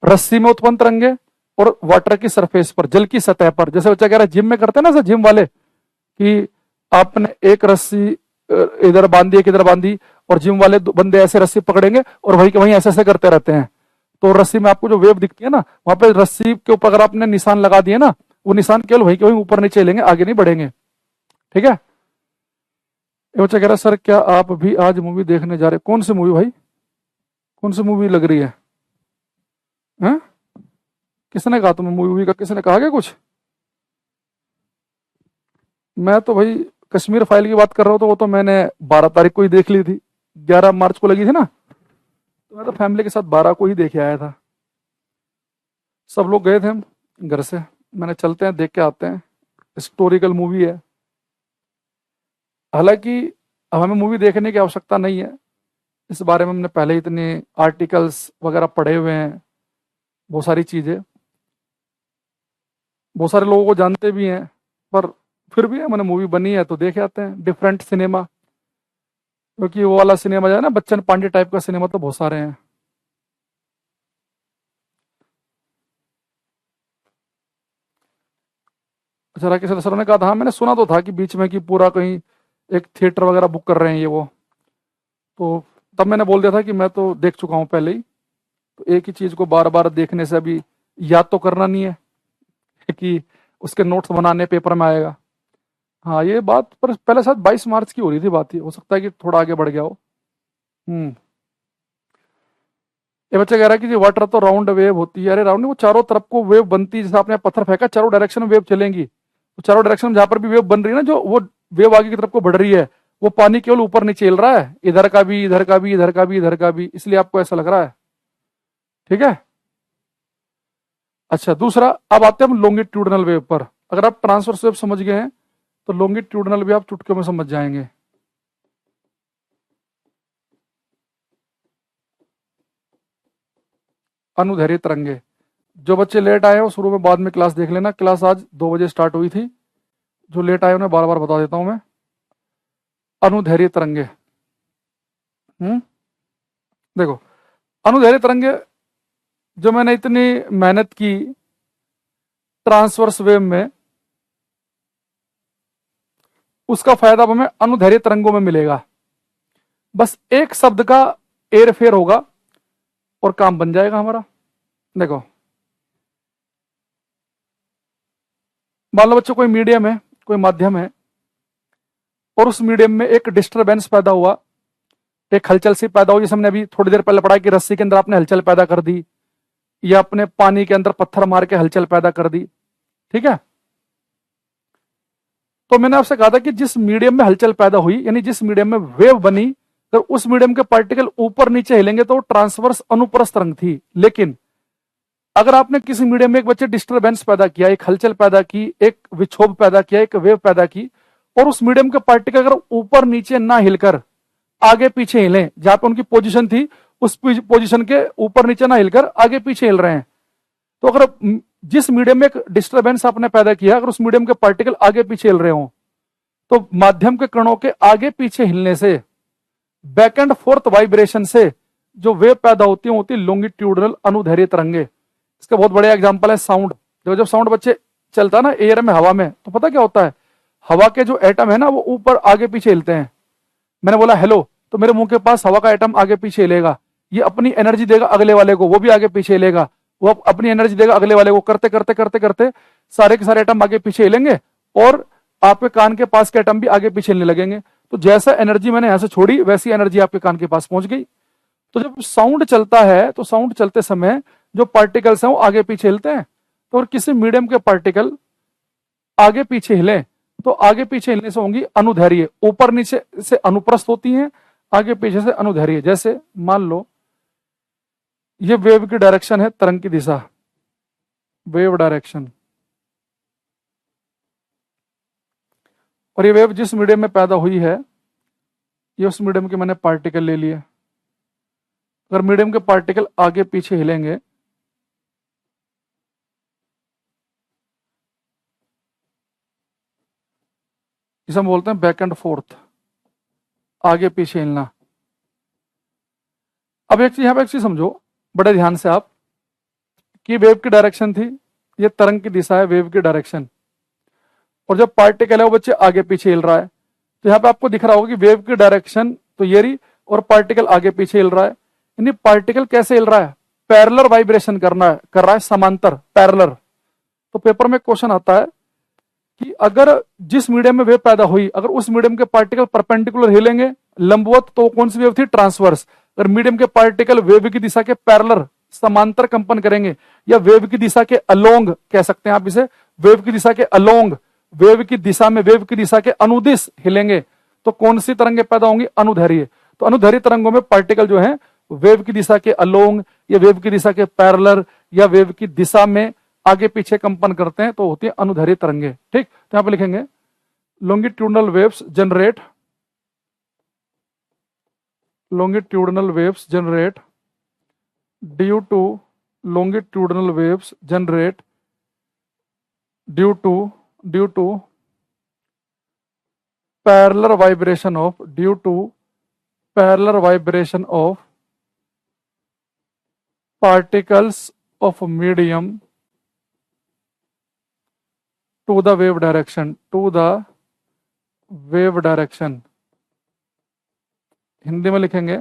रस्सी में उत्पन्न तरंगे और वाटर की सरफेस पर, जल की सतह पर। जैसे बच्चा कह रहा है जिम में करते हैं ना सर, जिम वाले, कि आपने एक रस्सी इधर बांधी, एक इधर बांधी, और जिम वाले बंदे ऐसे रस्सी पकड़ेंगे और वही के वहीं ऐसे ऐसे करते रहते हैं। तो रस्सी में आपको जो वेव दिखती है ना, वहां पे रस्सी के ऊपर अगर आपने निशान लगा दिए ना, वो निशान केवल वहीं के वहीं ऊपर नीचे चलेंगे, आगे नहीं बढ़ेंगे। ठीक है? ये बच्चा कह रहा है सर क्या आप भी आज मूवी देखने जा रहे? कौन सी मूवी भाई, कौन सी मूवी लग रही है? हैं? किसने कहा तुम्हें मूवी का, किसने कहा क्या कुछ? मैं तो भाई कश्मीर फाइल की बात कर रहा हूँ, तो वो तो मैंने 12 तारीख को ही देख ली थी, 11 मार्च को लगी थी ना, तो मैं तो फैमिली के साथ 12 को ही देख के आया था। सब लोग गए थे हम घर से, मैंने चलते हैं देख के आते हैं, हिस्टोरिकल मूवी है। हालांकि अब हमें मूवी देखने की आवश्यकता नहीं है, इस बारे में हमने पहले इतने आर्टिकल्स वगैरह पढ़े हुए हैं, बहुत सारी चीज़ें, बहुत सारे लोगों को जानते भी हैं, पर फिर भी मैंने मूवी बनी है तो देखे आते हैं। डिफरेंट सिनेमा, क्योंकि वो वाला सिनेमा जो है ना, बच्चन पांडे टाइप का सिनेमा तो बहुत सारे हैं। अच्छा, राकेश सर ने कहा था, हाँ मैंने सुना तो था कि बीच में कि पूरा कहीं एक थिएटर वगैरह बुक कर रहे हैं ये वो, तो तब मैंने बोल दिया था कि मैं तो देख चुका हूँ पहले ही। तो एक ही चीज़ को बार बार देखने से अभी याद तो करना नहीं है कि उसके नोट्स बनाने पेपर में आएगा। हाँ ये बात पर पहले शायद 22 मार्च की हो रही थी बात, ही हो सकता है कि थोड़ा आगे बढ़ गया हो। हम्म। ये बच्चा कह रहा है कि जी वाटर तो राउंड वेव होती है। अरे राउंड, वो चारों तरफ को वेव बनती है, जैसे आपने पत्थर फेंका चारों डायरेक्शन में वेव चलेंगी, तो चारों डायरेक्शन में जहां पर भी वेव बन रही है ना, जो वो वेव आगे की तरफ को बढ़ रही है, वो पानी केवल ऊपर नीचे हिल रहा है, इधर का भी, इधर का भी, इधर का भी, इधर का भी, इसलिए आपको ऐसा लग रहा है। ठीक है? अच्छा, दूसरा, अब आते हैं हम लॉन्गिट्यूडनल वेव पर। अगर आप ट्रांसवर्स वेव समझ गए हैं तो लॉन्गिट्यूडनल वेव आप चुटकियों में समझ जाएंगे। अनुदैर्ध्य तरंगे। जो बच्चे लेट आए हो शुरू में, बाद में क्लास देख लेना, क्लास आज 2 बजे स्टार्ट हुई थी। जो लेट आए उन्हें बार बार बता देता हूं मैं। अनुदैर्ध्य तरंगे। देखो, अनुदैर्ध्य तरंगे जो मैंने इतनी मेहनत की ट्रांसवर्स वेव में, उसका फायदा हमें अनुदैर्ध्य तरंगों में मिलेगा। बस एक शब्द का एरफेर होगा और काम बन जाएगा हमारा। देखो, मान लो बच्चों कोई मीडियम है, कोई माध्यम है, और उस मीडियम में एक डिस्टरबेंस पैदा हुआ, एक हलचल सी पैदा हुई। जैसे हमने अभी थोड़ी देर पहले पढ़ा कि रस्सी के अंदर आपने हलचल पैदा कर दी, या अपने पानी के अंदर पत्थर मार के हलचल पैदा कर दी, ठीक है। तो मैंने आपसे कहा था कि जिस मीडियम में हलचल पैदा हुई, यानी जिस मीडियम में वेव बनी, तो उस मीडियम के पार्टिकल ऊपर नीचे हिलेंगे तो ट्रांसवर्स अनुप्रस्थ तरंग थी। लेकिन अगर आपने किसी मीडियम में एक बच्चे डिस्टरबेंस पैदा किया, एक हलचल पैदा की, एक विक्षोभ पैदा किया, एक वेव पैदा की, और उस मीडियम के पार्टिकल अगर ऊपर नीचे ना हिलकर आगे पीछे हिले, जहां पे उनकी पोजीशन थी उस पोजीशन के ऊपर नीचे ना हिलकर आगे पीछे हिल रहे हैं, तो अगर जिस मीडियम में एक डिस्टरबेंस आपने पैदा किया, अगर उस मीडियम के पार्टिकल आगे पीछे हिल रहे हो, तो माध्यम के कणों के आगे पीछे हिलने से, बैक एंड फोर्थ वाइब्रेशन से जो वेव पैदा होती है लॉन्गिट्यूडनल अनुदैर्ध्य तरंगे। इसका बहुत बढ़िया एग्जांपल है साउंड। जब साउंड बच्चे चलता है ना एयर में, हवा में, तो पता क्या होता है, हवा के जो एटम है ना वो ऊपर आगे पीछे हिलते हैं। मैंने बोला हेलो, तो मेरे मुंह के पास हवा का एटम आगे पीछे हिलेगा, ये अपनी एनर्जी देगा अगले वाले को, वो भी आगे पीछे हिलेगा, वो अपनी एनर्जी देगा अगले वाले को, करते करते करते करते सारे के सारे एटम आगे पीछे हिलेंगे, और आपके कान के पास के एटम भी आगे पीछे हिलने लगेंगे। तो जैसा एनर्जी मैंने यहां से छोड़ी, वैसी एनर्जी आपके कान के पास पहुंच गई। तो जब साउंड चलता है, तो साउंड चलते समय जो पार्टिकल्स हैं वो आगे पीछे हिलते हैं। तो और किसी मीडियम के पार्टिकल आगे पीछे हिले, तो आगे पीछे हिलने से होंगी अनुदैर्ध्य, ऊपर नीचे से अनुप्रस्थ होती हैं, आगे पीछे से अनुदैर्ध्य। जैसे मान लो ये वेव की डायरेक्शन है, तरंग की दिशा, वेव डायरेक्शन, और ये वेव जिस मीडियम में पैदा हुई है, ये उस मीडियम के मैंने पार्टिकल ले लिए। अगर मीडियम के पार्टिकल आगे पीछे हिलेंगे, जिसे हम बोलते हैं बैक एंड फोर्थ, आगे पीछे हिलना। अब एक चीज, यहां पर एक चीज समझो बड़े ध्यान से आप, कि वेव की डायरेक्शन थी, ये तरंग की दिशा है, वेव की डायरेक्शन, और जब पार्टिकल है वो बच्चे आगे पीछे हिल रहा है। तो यहाँ पे आपको दिख रहा होगा कि वेव की डायरेक्शन तो ये रही, और पार्टिकल आगे पीछे हिल रहा है। यानी पार्टिकल कैसे हिल रहा है, पैरेलल वाइब्रेशन कर रहा है, समांतर, पैरेलल। तो पेपर में क्वेश्चन आता है कि अगर जिस मीडियम में वेव पैदा हुई, अगर उस मीडियम के पार्टिकल परपेंडिकुलर हिलेंगे, लंबवत, तो कौन सी वेव थी, ट्रांसवर्स। अगर मीडियम के पार्टिकल वेव की दिशा के पैरेलल, समांतर कंपन करेंगे, या वेव की दिशा के अलोंग कह सकते हैं आप इसे, वेव की दिशा के अलोंग, वेव की दिशा में, वेव की दिशा के अनुदिश हिलेंगे, तो कौन सी तरंगे पैदा होंगी, अनुदैर्ध्य। तो अनुदैर्ध्य तरंगों में पार्टिकल जो है वेव की दिशा के अलोंग, या वेव की दिशा के पैरेलल, या वेव की दिशा में आगे पीछे कंपन करते हैं, तो होती है अनुदैर्ध्य तरंगे। ठीक, तो यहां पे लिखेंगे longitudinal waves generate, longitudinal waves generate due to longitudinal waves generate due to parallel vibration of due to parallel vibration of particles of medium to the wave direction, to the wave direction। Hindi में लिखेंगे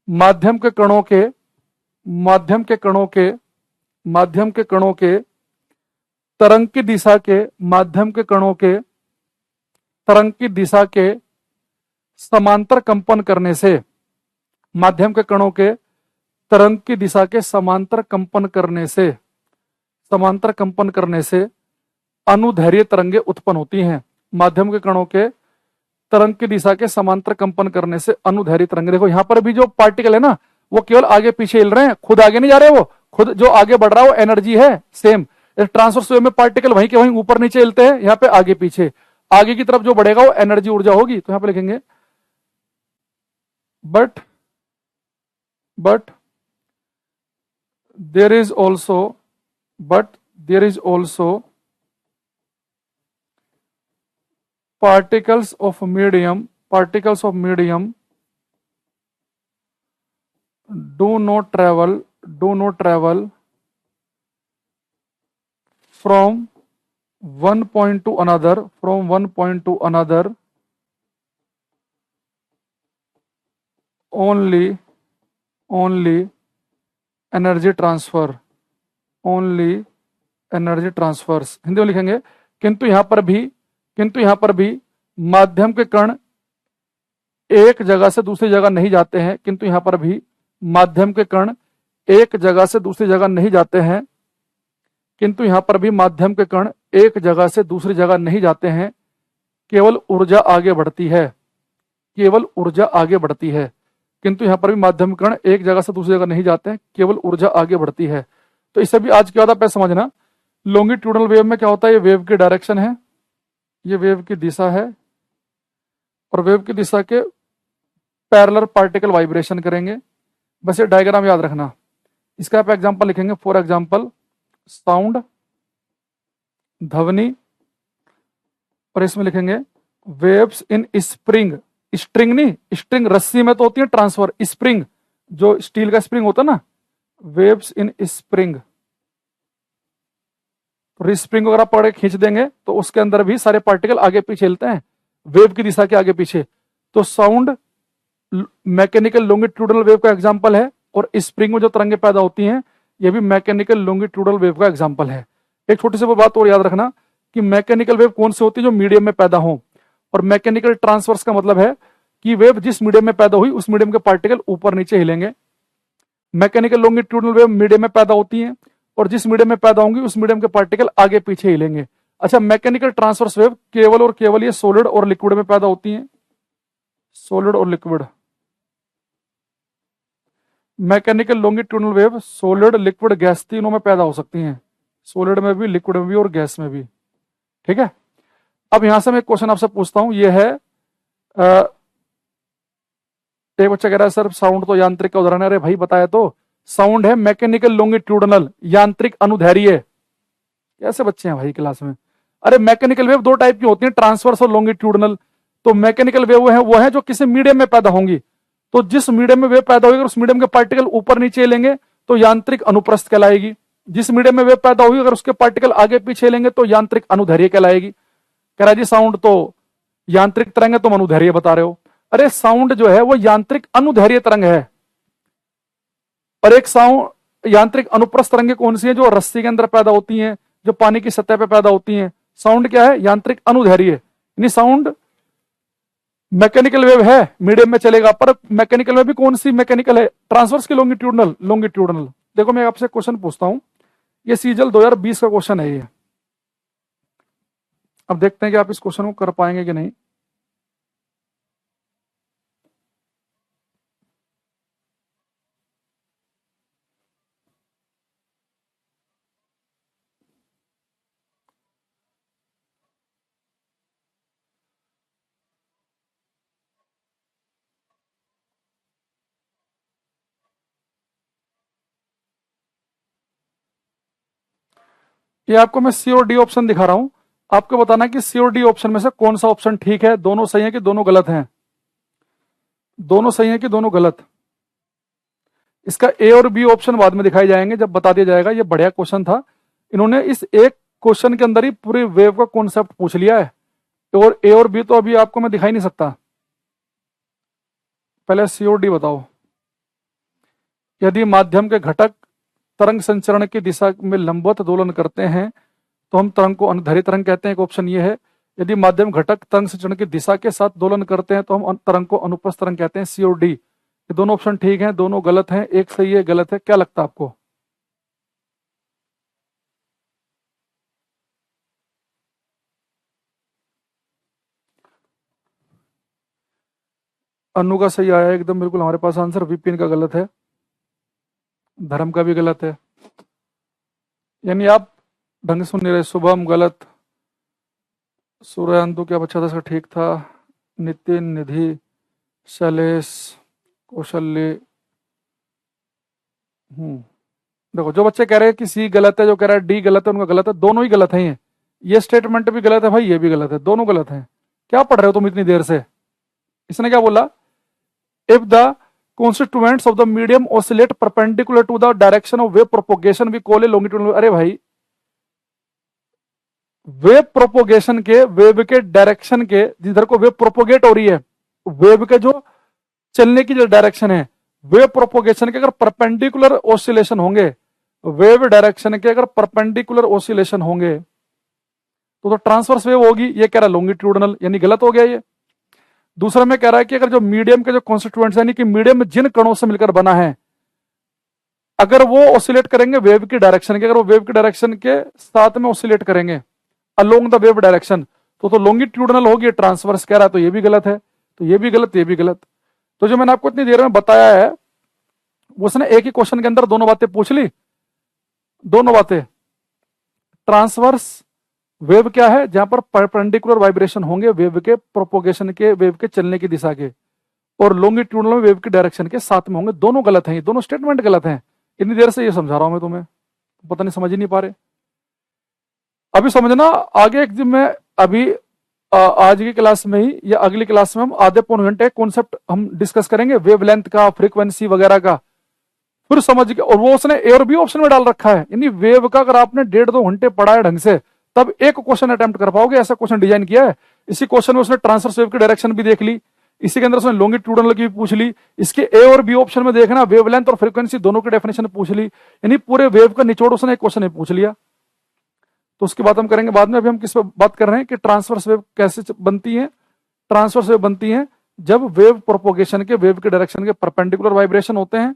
माध्यम के कणों के, माध्यम के कणों के, माध्यम के कणों के तरंग की दिशा के, माध्यम के कणों के तरंग की दिशा के समांतर कंपन करने से, माध्यम के कणों के तरंग की दिशा के समांतर कंपन करने से, समांतर कंपन करने से अनुदैर्ध्य तरंगे उत्पन्न होती हैं। माध्यम के कणों के तरंग की दिशा के समांतर कंपन करने से अनुदैर्ध्य तरंगे। देखो यहां पर भी जो पार्टिकल है ना, वो केवल आगे पीछे हिल रहे हैं, खुद आगे नहीं जा रहे, वो खुद जो आगे बढ़ रहा है वो एनर्जी है सेम। ट्रांसवर्स वेव में पार्टिकल वहीं के वहीं ऊपर नीचे हिलते हैं, यहाँ पे आगे पीछे, आगे की तरफ जो बढ़ेगा वो एनर्जी ऊर्जा होगी। तो यहां पे लिखेंगे but there is also, but there is also particles of medium do not travel from one point to another, from one point to another only, only energy transfer, only energy transfers. Hindi में लिखेंगे किंतु यहां पर भी, किंतु यहां पर भी माध्यम के कण एक जगह से दूसरी जगह नहीं जाते हैं, किंतु यहां पर भी माध्यम के कण एक जगह से दूसरी जगह नहीं जाते हैं, किंतु यहां पर भी माध्यम के कण एक जगह से दूसरी जगह नहीं जाते हैं, केवल ऊर्जा आगे बढ़ती है, केवल ऊर्जा आगे बढ़ती है। किंतु यहां पर भी माध्यम के कण एक जगह से दूसरी जगह नहीं जाते हैं, केवल ऊर्जा आगे बढ़ती है। तो इससे भी आज क्या होता है समझना, लॉन्गिट्यूडनल वेव में क्या होता है, ये वेव की डायरेक्शन है, ये वेव की दिशा है, और वेव की दिशा के पैरेलल पार्टिकल वाइब्रेशन करेंगे। बस ये डायग्राम याद रखना। इसका आप एग्जांपल लिखेंगे, फॉर एग्जांपल साउंड, ध्वनि, और इसमें लिखेंगे वेव्स इन स्प्रिंग, स्ट्रिंग नहीं, स्ट्रिंग रस्सी में तो होती है ट्रांसफर, स्प्रिंग जो स्टील का स्प्रिंग होता है ना, वेव्स इन स्प्रिंग। तो स्प्रिंग अगर आप पकड़ के खींच देंगे तो उसके अंदर भी सारे पार्टिकल आगे पीछे हिलते हैं वेव की दिशा के आगे पीछे। तो साउंड मैकेनिकल लॉन्गिट्यूडनल वेव का एग्जांपल है, और स्प्रिंग में जो तरंगें पैदा होती हैं ये भी मैकेनिकल लॉन्गिट्यूडनल वेव का एग्जांपल है। एक छोटी सी बात और याद रखना कि मैकेनिकल वेव कौन सी होती है, जो मीडियम में पैदा हो, और मैकेनिकल ट्रांसवर्स का मतलब है कि वेव जिस मीडियम में पैदा हुई उस मीडियम के पार्टिकल ऊपर नीचे हिलेंगे। मैकेनिकल लॉन्गिट्यूडनल वेव मीडियम में पैदा होती है, और जिस मीडियम में पैदा होंगी उस मीडियम के पार्टिकल आगे पीछे हिलेंगे। अच्छा, मैकेनिकल ट्रांसवर्स वेव केवल और केवल ये सॉलिड और लिक्विड में पैदा होती हैं, सॉलिड और liquid. Mechanical longitudinal wave solid, liquid, gas तीनों में पैदा हो सकती हैं, सॉलिड में भी, लिक्विड में भी और गैस में भी। ठीक है। अब यहां से मैं एक क्वेश्चन आपसे पूछता हूं, ये है एक बच्चा कह रहा है सर साउंड तो यांत्रिक का उदाहरण है। अरे भाई बताया तो, साउंड है मैकेनिकल लॉन्गिट्यूडनल, यांत्रिक अनुदैर्घ्य। कैसे बच्चे हैं भाई क्लास में। अरे मैकेनिकल वेव दो टाइप की होती है, ट्रांसवर्स और लॉन्गिट्यूडनल। तो मैकेनिकल वेव वो है जो किसी मीडियम में पैदा होंगी, तो जिस मीडियम में वेव पैदा होगी उस मीडियम के पार्टिकल ऊपर नीचे लेंगे तो यांत्रिक अनुप्रस्थ कहलाएगी। जिस मीडियम में वेव पैदा होगी अगर उसके पार्टिकल आगे पीछे लेंगे तो यांत्रिक अनुदैर्घ्य कहलाएगी। कह रहा जी साउंड तो यांत्रिक तरंग है, तुम अनुदैर्घ्य बता रहे हो। अरे साउंड जो है वो यांत्रिक अनुदैर्घ्य तरंग है, और एक साउंड यांत्रिक अनुप्रस्थ तरंगें कौन सी है, जो रस्सी के अंदर पैदा होती हैं, जो पानी की सतह पर पैदा होती हैं। साउंड क्या है, यांत्रिक अनुदैर्घ्य। यानी साउंड मैकेनिकल वेव है, मीडियम में चलेगा, पर मैकेनिकल में भी कौन सी मैकेनिकल है, ट्रांसवर्स की लॉन्गिट्यूडनल, लॉन्गिट्यूडनल। देखो मैं आपसे क्वेश्चन पूछता हूं, ये सीजल 2020 का क्वेश्चन है ये। अब देखते हैं कि आप इस क्वेश्चन को कर पाएंगे कि नहीं। ये आपको मैं सी और डी ऑप्शन दिखा रहा हूं, आपको बताना कि सी और डी ऑप्शन में से कौन सा ऑप्शन ठीक है, दोनों सही है कि दोनों गलत हैं, दोनों सही है कि दोनों गलत। इसका ए और बी ऑप्शन बाद में दिखाए जाएंगे जब बता दिया जाएगा। ये बढ़िया क्वेश्चन था, इन्होंने इस एक क्वेश्चन के अंदर ही पूरी वेव का कॉन्सेप्ट पूछ लिया है, और ए और बी तो अभी आपको मैं दिखा ही नहीं सकता। पहले सी और डी बताओ। यदि माध्यम के घटक तरंग संचरण की दिशा में लंबवत दोलन करते हैं तो हम तरंग को अनुदैर्घ्य तरंग कहते हैं, एक ऑप्शन ये है। यदि माध्यम घटक तरंग संचरण की दिशा के साथ दोलन करते हैं तो हम तरंग को अनुप्रस्थ तरंग कहते हैं, सी और डी। ये दोनों ऑप्शन ठीक हैं, दोनों गलत हैं, एक सही है, गलत है, क्या लगता है आपको। अनु का सही आया एकदम बिल्कुल हमारे पास आंसर, विपिन का गलत है, धर्म का भी गलत है। यानी आप ढंग से सुन नहीं रहे। शुभम गलत, सूर्यांतु क्या बच्चा था इसका ठीक था, नितिन, निधि, शैलेश, कौशल्य। देखो जो बच्चे कह रहे हैं कि सी गलत है, जो कह रहा है डी गलत है, उनका गलत है, दोनों ही गलत है। ये स्टेटमेंट भी गलत है भाई, ये भी गलत है, दोनों गलत हैं। क्या पढ़ रहे हो तुम इतनी देर से। इसने क्या बोला, if the constituents of the medium oscillate perpendicular to the direction of wave propagation we call a longitudinal। अरे भाई वेव प्रोपोगेशन के, वेव के डायरेक्शन के, जिधर को वेव प्रोपोगेट हो रही है, वेव के जो चलने की जो डायरेक्शन है, वेव प्रोपोगेशन के अगर परपेंडिकुलर ऑसिलेशन होंगे, वेव डायरेक्शन के अगर परपेंडिकुलर ऑसिलेशन होंगे तो ट्रांसवर्स वेव होगी। ये कह रहा है लॉन्गिट्यूडनल, यानी गलत हो गया ये। दूसरा में कह रहा है कि अगर जो मीडियम के जो कॉन्स्टिट्यूएंट्स यानी कि मीडियम जिन कणों से मिलकर बना है, अगर वो ऑसिलेट करेंगे वेव की डायरेक्शन के, अगर वो वेव की डायरेक्शन के साथ में ऑसिलेट करेंगे अलोंग द वेव डायरेक्शन, तो लॉन्गिट्यूडनल होगी। ट्रांसवर्स कह रहा है तो ये भी गलत है, तो ये भी गलत, ये भी गलत। तो जो मैंने आपको इतनी देर में बताया है, उसने एक ही क्वेश्चन के अंदर दोनों बातें पूछ ली, दोनों बातें। ट्रांसवर्स वेव क्या है, जहां पर परपेंडिकुलर वाइब्रेशन होंगे वेव के प्रोपोगेशन के, वेव के चलने की दिशा के, और लॉन्गिट्यूडनल में वेव की डायरेक्शन के साथ में होंगे। दोनों गलत हैं, ये दोनों स्टेटमेंट गलत हैं। इतनी देर से ये समझा रहा हूं मैं तुम्हें, पता नहीं समझ ही नहीं पा रहे। अभी समझना, आगे एक दिन में अभी आज की क्लास में ही या अगली क्लास में हम आधे पौन घंटे कॉन्सेप्ट हम डिस्कस करेंगे वेवलेंथ का, फ्रीक्वेंसी वगैरह का, फिर समझ के। और वो उसने ए और बी ऑप्शन में डाल रखा है, यानी वेव का अगर आपने 1.5-2 घंटे पढ़ा है ढंग से, तब एक क्वेश्चन अटेम्प्ट कर पाओगे। ऐसा क्वेश्चन डिजाइन किया है। इसी क्वेश्चन में उसने ट्रांसवर्स वेव की डायरेक्शन भी देख ली, इसी के अंदर उसने लॉन्गिट्यूडनल की भी पूछ ली, इसके ए और बी ऑप्शन में देखना वेवलेंथ और फ्रीक्वेंसी दोनों की डेफिनेशन पूछ ली, यानी पूरे वेव का निचोड़ उसने एक क्वेश्चन में पूछ लिया। तो उसकी बात हम करेंगे बाद में। अभी हम किस पर बात कर रहे हैं कि ट्रांसवर्स वेव कैसे बनती है। ट्रांसवर्स वेव बनती है जब वेव प्रोपोगेशन के, वेव के डायरेक्शन के परपेंडिकुलर वाइब्रेशन होते हैं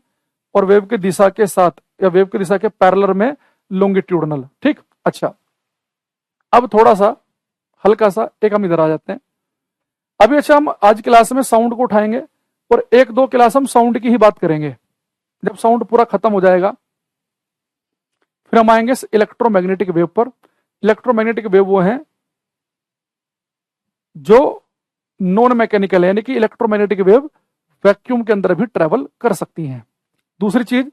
और वेव की दिशा के साथ या वेव की दिशा के पैरेलल में लॉन्गिट्यूडनल। ठीक, अच्छा, अब थोड़ा सा हल्का सा एक हम इधर आ जाते हैं। अभी अच्छा, हम आज क्लास में साउंड को उठाएंगे और 1-2 क्लास हम साउंड की ही बात करेंगे। जब साउंड पूरा खत्म हो जाएगा फिर हम आएंगे इलेक्ट्रोमैग्नेटिक वेव पर। इलेक्ट्रोमैग्नेटिक वेव वो हैं जो नॉन मैकेनिकल है, यानी कि इलेक्ट्रोमैग्नेटिक वेव वैक्यूम के अंदर भी ट्रेवल कर सकती हैं। दूसरी चीज,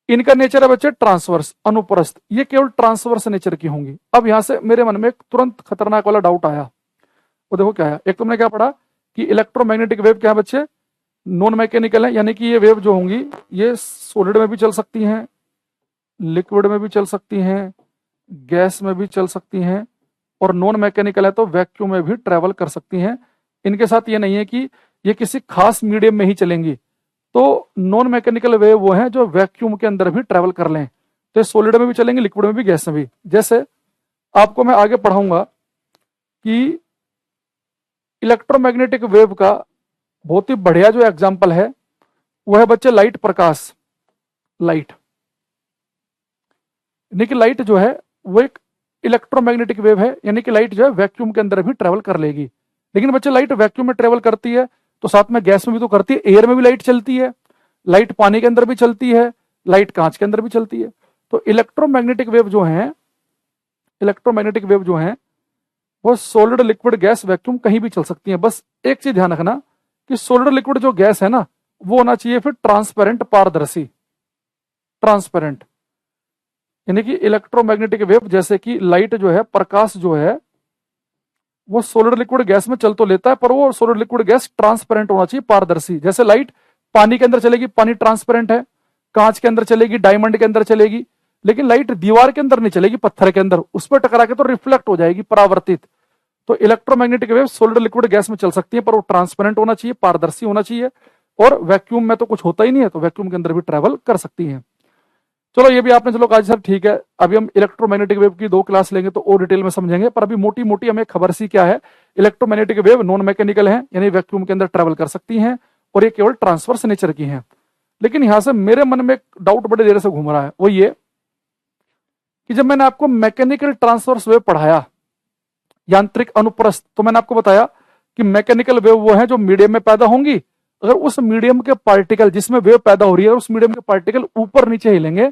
इनका नेचर है बच्चे ट्रांसवर्स, अनुप्रस्थ, ये केवल ट्रांसवर्स नेचर की होंगी। अब यहां से मेरे मन में एक तुरंत खतरनाक वाला डाउट आया, वो देखो क्या है। एक तुमने क्या पढ़ा कि इलेक्ट्रोमैग्नेटिक वेव क्या है बच्चे, नॉन मैकेनिकल है, यानी कि ये वेव जो होंगी ये सॉलिड में भी चल सकती हैं, लिक्विड में भी चल सकती हैं, गैस में भी चल सकती हैं, और नॉन मैकेनिकल है तो वैक्यूम में भी ट्रेवल कर सकती हैं। इनके साथ ये नहीं है कि ये किसी खास मीडियम में ही चलेंगी। तो नॉन मैकेनिकल वेव वो हैं जो वैक्यूम के अंदर भी ट्रेवल कर लें, तो सॉलिड में भी चलेंगे, लिक्विड में भी, गैस में भी। जैसे आपको मैं आगे पढ़ाऊंगा कि इलेक्ट्रोमैग्नेटिक वेव का बहुत ही बढ़िया जो एग्जाम्पल है वो है बच्चे लाइट, प्रकाश, लाइट। यानी कि लाइट जो है वो एक इलेक्ट्रोमैग्नेटिक वेव है, यानी कि लाइट जो है वैक्यूम के अंदर भी ट्रेवल कर लेगी। लेकिन बच्चे लाइट वैक्यूम में ट्रेवल करती है तो साथ में गैस में भी तो करती है, एयर में भी लाइट चलती है, लाइट पानी के अंदर भी चलती है, लाइट कांच के अंदर भी चलती है। तो इलेक्ट्रोमैग्नेटिक वेव जो है, इलेक्ट्रोमैग्नेटिक वेव जो है वो सॉलिड, लिक्विड, गैस, वैक्यूम कहीं भी चल सकती है। बस एक चीज ध्यान रखना कि सॉलिड, लिक्विड जो गैस है ना वो होना चाहिए फिर ट्रांसपेरेंट, पारदर्शी, ट्रांसपेरेंट। यानी कि इलेक्ट्रोमैग्नेटिक वेव जैसे कि लाइट जो है, प्रकाश जो है, वो सॉलिड, लिक्विड, गैस में चल तो लेता है पर वो सॉलिड, लिक्विड, गैस ट्रांसपेरेंट होना चाहिए, पारदर्शी। जैसे लाइट पानी के अंदर चलेगी, पानी ट्रांसपेरेंट है, कांच के अंदर चलेगी, डायमंड के अंदर चलेगी, लेकिन लाइट दीवार के अंदर नहीं चलेगी, पत्थर के अंदर, उस पर टकरा के तो रिफ्लेक्ट हो जाएगी, परावर्तित। तो electromagnetic wave solid, liquid, gas में चल सकती है पर वो ट्रांसपेरेंट होना चाहिए, पारदर्शी होना चाहिए, और वैक्यूम में तो कुछ होता ही नहीं है, तो वैक्यूम के अंदर भी ट्रेवल कर सकती है। चलो ये भी आपने, चलो आज सर ठीक है। अभी हम इलेक्ट्रोमैग्नेटिक वेव की 2 क्लास लेंगे तो और डिटेल में समझेंगे, पर अभी मोटी मोटी हमें खबर सी क्या है, इलेक्ट्रोमैग्नेटिक वेव नॉन मैकेनिकल है, यानी वैक्यूम के अंदर ट्रेवल कर सकती हैं और ये केवल ट्रांसवर्स नेचर की हैं। लेकिन यहां से मेरे मन में एक डाउट बड़े देर से घूम रहा है, वो ये कि जब मैंने आपको मैकेनिकल ट्रांसवर्स वेव पढ़ाया, यांत्रिक अनुप्रस्थ, तो मैंने आपको बताया कि मैकेनिकल वेव वो है जो मीडियम में पैदा होंगी। अगर उस मीडियम के पार्टिकल जिसमें वेव पैदा हो रही है, उस मीडियम के पार्टिकल ऊपर नीचे हिलेंगे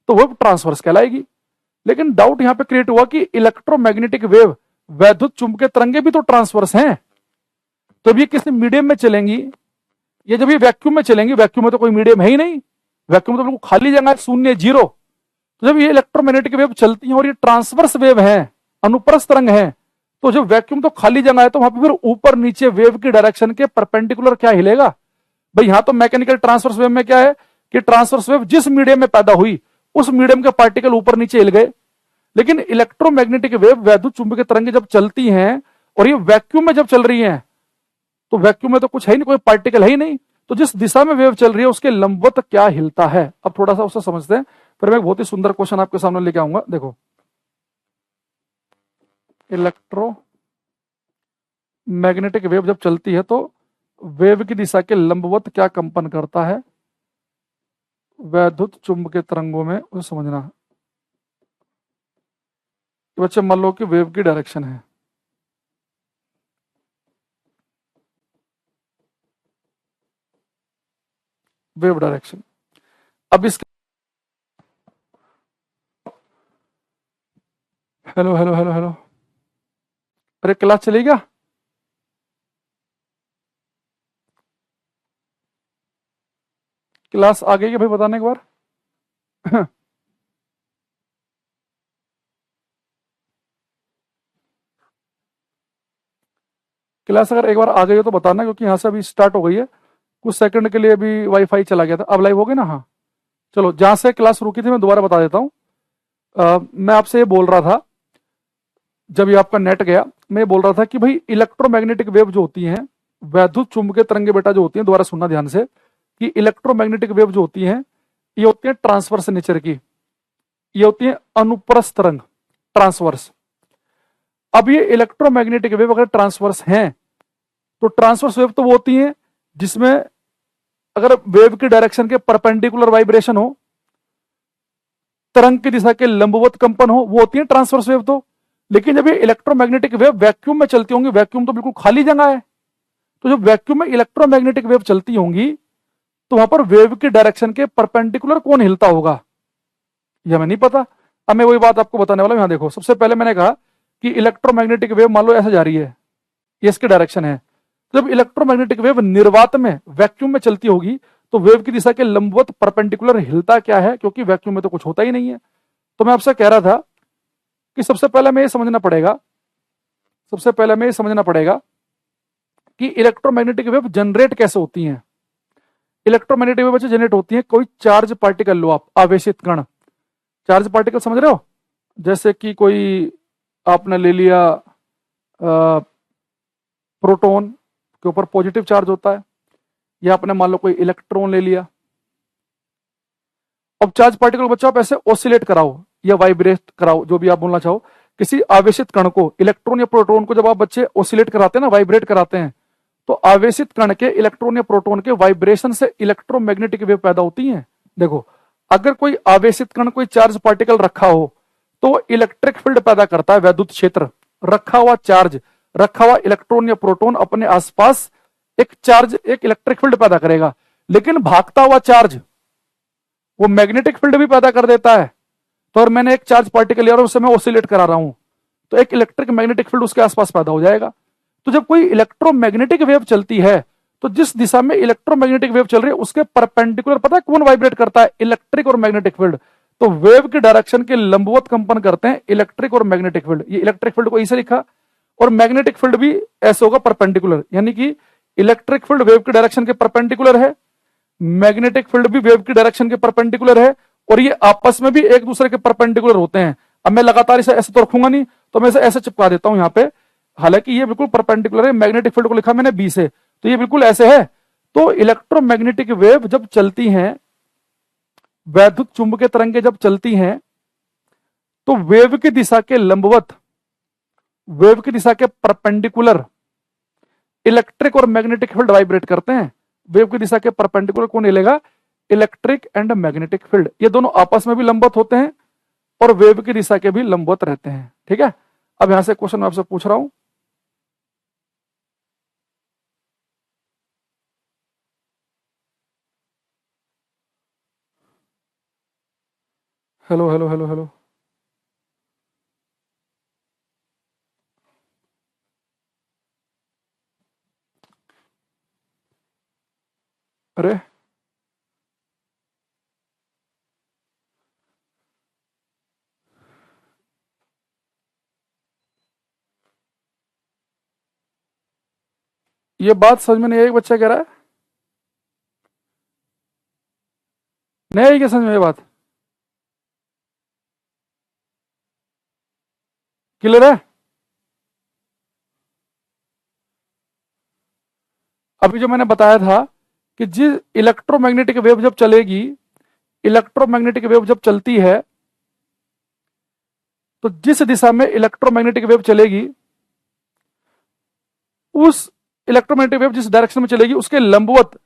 तो वेव ट्रांसवर्स कहलाएगी। लेकिन डाउट यहां पे क्रिएट हुआ कि इलेक्ट्रोमैग्नेटिक वेव, वैद्युत चुंबकीय तरंगे भी तो ट्रांसवर्स हैं, तो ये किसी मीडियम में चलेंगी, ये जब ये वैक्यूम में चलेंगी, वैक्यूम में तो कोई मीडियम है ही नहीं, वैक्यूम में तो बिल्कुल खाली जगह है, शून्य, जीरो। तो जब ये इलेक्ट्रोमैग्नेटिक वेव चलती है और ये ट्रांसवर्स वेव है, अनुप्रस्थ तरंग है, तो जब वैक्यूम तो खाली जगह है तो वहां पर फिर ऊपर नीचे वेव की डायरेक्शन के परपेंडिकुलर क्या हिलेगा भाई। यहां तो मैकेनिकल ट्रांसवर्स वेव में क्या है कि ट्रांसवर्स वेव जिस मीडियम में पैदा हुई उस मीडियम के पार्टिकल ऊपर नीचे हिल गए। लेकिन इलेक्ट्रोमैग्नेटिक वेव वैद्युत चुंबकीय तरंगे जब चलती हैं और ये वैक्यूम में जब चल रही हैं, तो वैक्यूम में तो कुछ है नहीं, कोई पार्टिकल है ही नहीं, तो जिस दिशा में वेव चल रही है उसके लंबवत क्या हिलता है। अब थोड़ा सा उससे समझते हैं, फिर मैं एक बहुत ही सुंदर क्वेश्चन आपके सामने लेके आऊंगा। देखो, इलेक्ट्रो मैग्नेटिक वेव जब चलती है तो वेव की दिशा के लंबवत क्या कंपन करता है वैद्युत चुंबकीय तरंगों में, उसे समझना। तो बच्चे मान लो कि वेव की डायरेक्शन है, वेव डायरेक्शन। अब इसके, हेलो हेलो हेलो हेलो, अरे क्लास चली क्या? क्लास आ गई क्या भाई, बताने एक बार। क्लास अगर एक बार आ गई हो तो बताना, क्योंकि यहाँ से अभी स्टार्ट हो गई है, कुछ सेकंड के लिए अभी वाईफाई चला गया था, अब लाइव हो गई ना। हाँ, चलो, जहां से क्लास रुकी थी मैं दोबारा बता देता हूँ। मैं आपसे ये बोल रहा था, जब ये आपका नेट गया, मैं ये बोल रहा था कि भाई इलेक्ट्रोमैग्नेटिक वेव जो होती हैं, वैद्युत चुंबकीय तरंगे बेटा जो होती हैं, दोबारा सुनना ध्यान से, कि इलेक्ट्रोमैग्नेटिक वेव जो होती हैं ये होती है ट्रांसवर्स नेचर की, ये होती है अनुप्रस्थ तरंग, ट्रांसवर्स। अब ये इलेक्ट्रोमैग्नेटिक वेव अगर ट्रांसवर्स हैं, तो ट्रांसवर्स वेव तो वो होती है जिसमें अगर वेव की डायरेक्शन के परपेंडिकुलर वाइब्रेशन हो, तरंग की दिशा के लंबवत कंपन हो, वो होती है ट्रांसवर्स वेव। तो लेकिन जब ये इलेक्ट्रोमैग्नेटिक वेव वैक्यूम में चलती होंगी, वैक्यूम तो बिल्कुल खाली जगह है, तो जब वैक्यूम में इलेक्ट्रोमैग्नेटिक वेव चलती होंगी तो वहां पर वेव की डायरेक्शन के परपेंडिकुलर कौन हिलता होगा, ये हमें नहीं पता। अब मैं वही बात आपको बताने वाला हूं। यहां देखो, सबसे पहले मैंने कहा कि इलेक्ट्रोमैग्नेटिक वेव मान लो ऐसे जा रही है, ये इसकी डायरेक्शन है। जब इलेक्ट्रोमैग्नेटिक वेव निर्वात में, वैक्यूम में चलती होगी, तो वेव की दिशा के लंबवत परपेंडिकुलर हिलता क्या है, क्योंकि वैक्यूम में तो कुछ होता ही नहीं है। तो मैं आपसे कह रहा था कि सबसे पहले हमें ये समझना पड़ेगा, सबसे पहले हमें ये समझना पड़ेगा कि इलेक्ट्रोमैग्नेटिक वेव जनरेट कैसे होती हैं। इलेक्ट्रोमैग्नेटिक वेव जनरेट होती है, कोई चार्ज पार्टिकल लो आप, आवेशित कण, चार्ज पार्टिकल समझ रहे हो, जैसे कि कोई आपने ले लिया प्रोटॉन के ऊपर पॉजिटिव चार्ज होता है, या आपने मान लो कोई इलेक्ट्रॉन ले लिया। अब चार्ज पार्टिकल बच्चों आप ऐसे ऑसिलेट कराओ या वाइब्रेट कराओ, जो भी आप बोलना चाहो, किसी आवेशित कण को, इलेक्ट्रॉन या प्रोटॉन को जब आप बच्चे ऑसिलेट कराते हैं ना, वाइब्रेट कराते हैं, तो आवेशित कण के इलेक्ट्रॉन या प्रोटॉन के वाइब्रेशन से इलेक्ट्रोमैग्नेटिक वेव पैदा होती हैं। देखो, अगर कोई आवेशित कण, कोई चार्ज पार्टिकल रखा हो, तो इलेक्ट्रिक फील्ड पैदा करता है, वैद्युत क्षेत्र। रखा हुआ चार्ज, रखा हुआ इलेक्ट्रॉन या प्रोटॉन अपने आसपास एक चार्ज, एक इलेक्ट्रिक फील्ड पैदा करेगा। लेकिन भागता हुआ चार्ज वो मैग्नेटिक फील्ड भी पैदा कर देता है। तो अगर मैंने एक चार्ज पार्टिकल लिया और उसे मैं ऑसिलेट करा रहा हूं, तो एक इलेक्ट्रिक मैग्नेटिक फील्ड उसके आसपास पैदा हो जाएगा। तो जब कोई इलेक्ट्रोमैग्नेटिक वेव चलती है, तो जिस दिशा में इलेक्ट्रोमैग्नेटिक वेव चल रही है उसके परपेंडिकुलर पता है कौन वाइब्रेट करता है, इलेक्ट्रिक और मैग्नेटिक फील्ड। तो वेव की डायरेक्शन के लंबवत कंपन करते हैं इलेक्ट्रिक और मैग्नेटिक फील्ड। ये इलेक्ट्रिक फील्ड को इसे लिखा, और मैग्नेटिक फील्ड भी ऐसे होगा, परपेंडिकुलर, यानी कि इलेक्ट्रिक फील्ड वेव की डायरेक्शन के परपेंडिकुलर है, मैग्नेटिक फील्ड भी वेव की डायरेक्शन के परपेंडिकुलर है, और ये आपस में भी एक दूसरे के परपेंडिकुलर होते हैं। अब मैं लगातार इसे ऐसे तो रखूंगा नहीं, तो मैं इसे ऐसे चिपका देता हूं यहां पे, हालांकि ये बिल्कुल परपेंडिकुलर है, मैग्नेटिक फील्ड को लिखा मैंने बी से, तो ये बिल्कुल ऐसे है। तो इलेक्ट्रोमैग्नेटिक वेव जब चलती हैं, वैद्युत चुंबकीय तरंगे जब चलती हैं, तो वेव की दिशा के लंबवत, वेव की दिशा के परपेंडिकुलर इलेक्ट्रिक और मैग्नेटिक फील्ड वाइब्रेट करते हैं। वेव की दिशा के परपेंडिकुलर कौन हिलेगा, इलेक्ट्रिक एंड मैग्नेटिक फील्ड। ये दोनों आपस में भी लंबवत होते हैं और वेव की दिशा के भी लंबवत रहते हैं। ठीक है, अब यहां से क्वेश्चन मैं आपसे पूछ रहा हूं, हेलो हेलो हेलो हेलो, अरे ये बात समझ में नहीं आई, बच्चा कह रहा है नहीं आई क्या समझ में ये बात? क्लियर है? अभी जो मैंने बताया था कि जिस इलेक्ट्रोमैग्नेटिक वेव जब चलेगी, इलेक्ट्रोमैग्नेटिक वेव जब चलती है तो जिस दिशा में इलेक्ट्रोमैग्नेटिक वेव चलेगी, उस इलेक्ट्रोमैग्नेटिक वेव जिस डायरेक्शन में चलेगी उसके लंबवत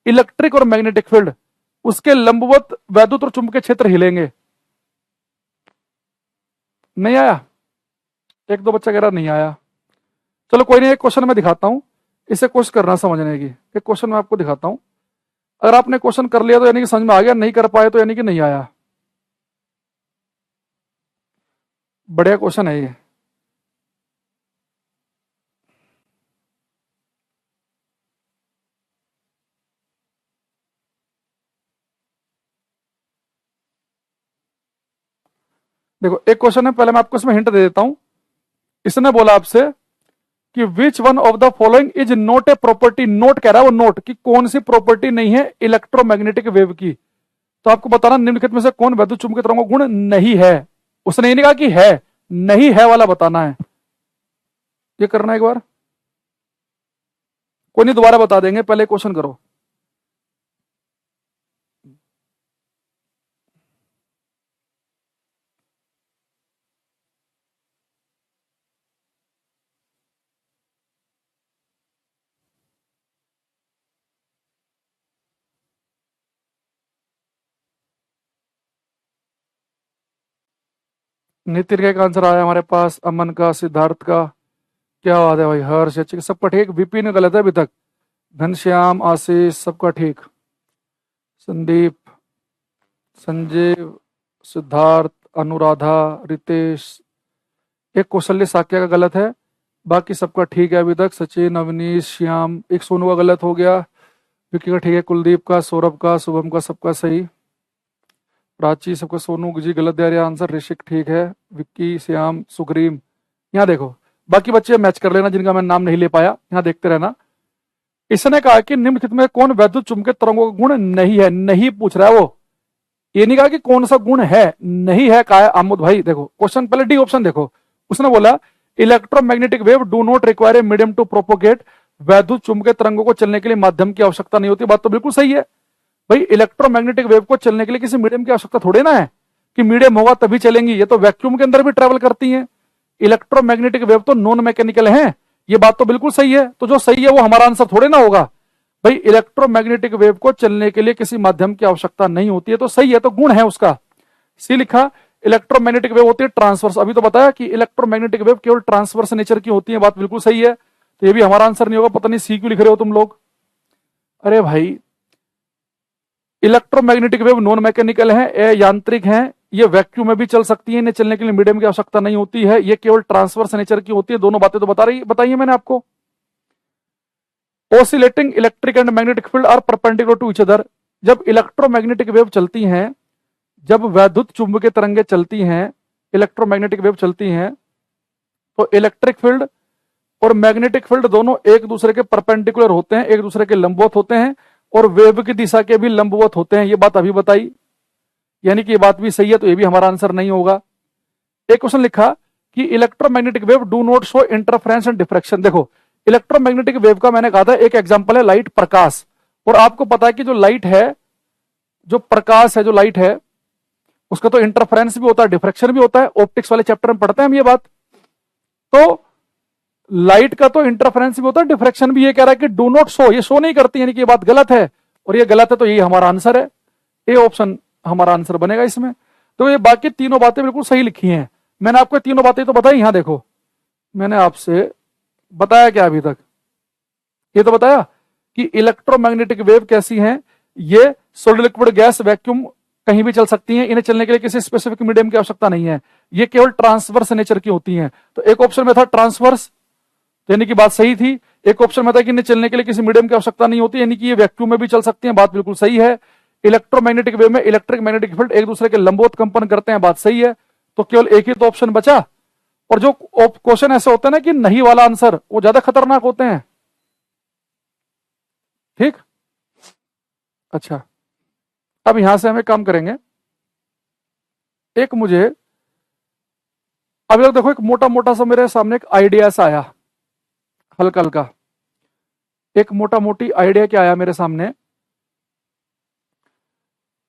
इलेक्ट्रिक और मैग्नेटिक फील्ड, उसके लंबवत वैद्युत और चुंबकीय क्षेत्र हिलेंगे। नहीं आया? एक दो बच्चा कह रहा नहीं आया। चलो कोई नहीं, एक क्वेश्चन मैं दिखाता हूं, इसे कोशिश करना समझने की। एक क्वेश्चन मैं आपको दिखाता हूं, अगर आपने क्वेश्चन कर लिया तो यानी कि समझ में आ गया, नहीं कर पाए तो यानी कि नहीं आया। बढ़िया क्वेश्चन है ये। देखो एक क्वेश्चन है, पहले मैं आपको इसमें हिंट दे देता हूं। इसने बोला आपसे कि which one of the following is not a property, note कह रहा है वो, नोट कि कौन सी प्रॉपर्टी नहीं है इलेक्ट्रोमैग्नेटिक वेव की। तो आपको बताना निम्नलिखित में से कौन वैद्युत चुंबकीय तरंगों का गुण नहीं है। उसने ये नहीं कहा कि है, नहीं है वाला बताना है। ये करना एक बार, कोई नहीं दोबारा बता देंगे, पहले क्वेश्चन करो। नितिन का एक आंसर आया हमारे पास, अमन का, सिद्धार्थ का, क्या बात है भाई, हर्ष, अच्छी, सबका ठीक। विपिन गलत है अभी तक, घनश्याम, आशीष, सबका ठीक, संदीप, संजीव, सिद्धार्थ, अनुराधा, रितेश, एक कौशल्य साक्या का गलत है, बाकी सबका ठीक है अभी तक। सचिन, अवनीश, श्याम, एक सोनू का गलत हो गया, विक्की का ठीक है, कुलदीप का, सौरभ का, शुभम का, सबका सही। प्राची, सबका, सोनू जी गलत दे रहा आंसर, ऋषिक ठीक है, विक्की, श्याम, सुग्रीम। यहाँ देखो बाकी बच्चे मैच कर लेना जिनका मैं नाम नहीं ले पाया, यहाँ देखते रहना। इसने कहा कि निम्नलिखित में कौन वैद्युत चुंबकीय तरंगों का गुण नहीं है, नहीं पूछ रहा है वो, ये नहीं कहा कि कौन सा गुण है, नहीं है कहा है। आमोद भाई देखो क्वेश्चन, पहले डी ऑप्शन देखो, उसने बोला electromagnetic wave do not require a medium to propagate, वैद्युत चुंबकीय तरंगों को चलने के लिए माध्यम की आवश्यकता नहीं होती। बात तो बिल्कुल सही है भाई, इलेक्ट्रोमैग्नेटिक वेव को चलने के लिए किसी मीडियम की आवश्यकता थोड़ी ना है कि मीडियम होगा तभी चलेंगी, ये तो वैक्यूम के अंदर भी ट्रेवल करती हैं। इलेक्ट्रोमैग्नेटिक वेव तो नॉन मैकेनिकल है, ये बात तो बिल्कुल सही है। तो जो सही है वो हमारा आंसर थोड़े ना होगा भाई, इलेक्ट्रोमैग्नेटिक वेव को चलने के लिए किसी माध्यम की आवश्यकता नहीं होती है, तो सही है, तो गुण है उसका। सी लिखा। इलेक्ट्रोमैग्नेटिक वेव होती है ट्रांसवर्स, अभी तो बताया कि इलेक्ट्रोमैग्नेटिक वेव केवल ट्रांसवर्स नेचर की होती है, बात बिल्कुल सही है, तो ये भी हमारा आंसर नहीं होगा। पता नहीं सी क्यों लिख रहे हो तुम लोग। अरे भाई इलेक्ट्रोमैग्नेटिक वेव नॉन मैकेनिकल है, यांत्रिक है, ये वैक्यूम में भी चल सकती है, इन्हें चलने के लिए मीडियम की आवश्यकता नहीं होती है, ये केवल ट्रांसवर्स नेचर की होती है। दोनों बातें तो बताइए मैंने आपको। Oscillating electric and magnetic field are perpendicular to each other, जब इलेक्ट्रोमैग्नेटिक वेव चलती हैं, जब वैद्युत चुंबकीय तरंगें चलती हैं, इलेक्ट्रोमैग्नेटिक वेव चलती हैं, तो इलेक्ट्रिक फील्ड और मैग्नेटिक फील्ड दोनों एक दूसरे के परपेंडिकुलर होते हैं, एक दूसरे के लंबवत होते हैं, और वेव की दिशा के भी लंबवत होते हैं। ये बात अभी बताई, यानी कि ये बात भी सही है, तो ये भी हमारा आंसर नहीं होगा। एक क्वेश्चन लिखा कि electromagnetic wave do not show interference and diffraction. देखो इलेक्ट्रोमैग्नेटिक वेव का मैंने कहा था एक एग्जांपल है लाइट, प्रकाश, और आपको पता है कि जो लाइट है, जो प्रकाश है, जो लाइट है, उसका तो इंटरफेरेंस भी होता है, डिफ्रैक्शन भी होता है, ऑप्टिक्स वाले चैप्टर में पढ़ते हैं हम ये बात। तो लाइट का तो इंटरफेरेंस भी होता है, डिफ्रैक्शन भी। ये कह रहा है कि डू नॉट शो, ये शो नहीं करती, यानी कि ये बात गलत है, और ये गलत है, तो यही हमारा आंसर है, ए ऑप्शन हमारा आंसर बनेगा इसमें। तो ये बाकी तीनों बातें बिल्कुल सही लिखी हैं, मैंने आपको तीनों बातें तो बताई। यहां देखो मैंने आपसे बताया क्या अभी तक, ये तो बताया कि इलेक्ट्रोमैग्नेटिक वेव कैसी हैं, ये सॉलिड लिक्विड गैस वैक्यूम कहीं भी चल सकती हैं, इन्हें चलने के लिए किसी स्पेसिफिक मीडियम की आवश्यकता नहीं है, ये केवल ट्रांसवर्स नेचर की होती हैं। तो एक ऑप्शन में था ट्रांसवर्स, यानी कि बात सही थी। एक ऑप्शन में था कि इन्हें चलने के लिए किसी मीडियम की आवश्यकता नहीं होती, यानी कि ये वैक्यूम में भी चल सकती हैं, बात बिल्कुल सही है। इलेक्ट्रोमैग्नेटिक वेव में इलेक्ट्रिक मैग्नेटिक फील्ड एक दूसरे के लंबवत कंपन करते हैं, बात सही है। तो केवल एक ही तो ऑप्शन बचा। और जो क्वेश्चन ऐसे होते हैं ना कि नहीं वाला आंसर, वो ज्यादा खतरनाक होते हैं। ठीक, अच्छा, अब यहां से हमें काम करेंगे। एक मुझे अब ये देखो, एक मोटा मोटा सा मेरे सामने एक आइडिया सा आया, हल्का हल्का एक मोटा मोटी आइडिया क्या आया मेरे सामने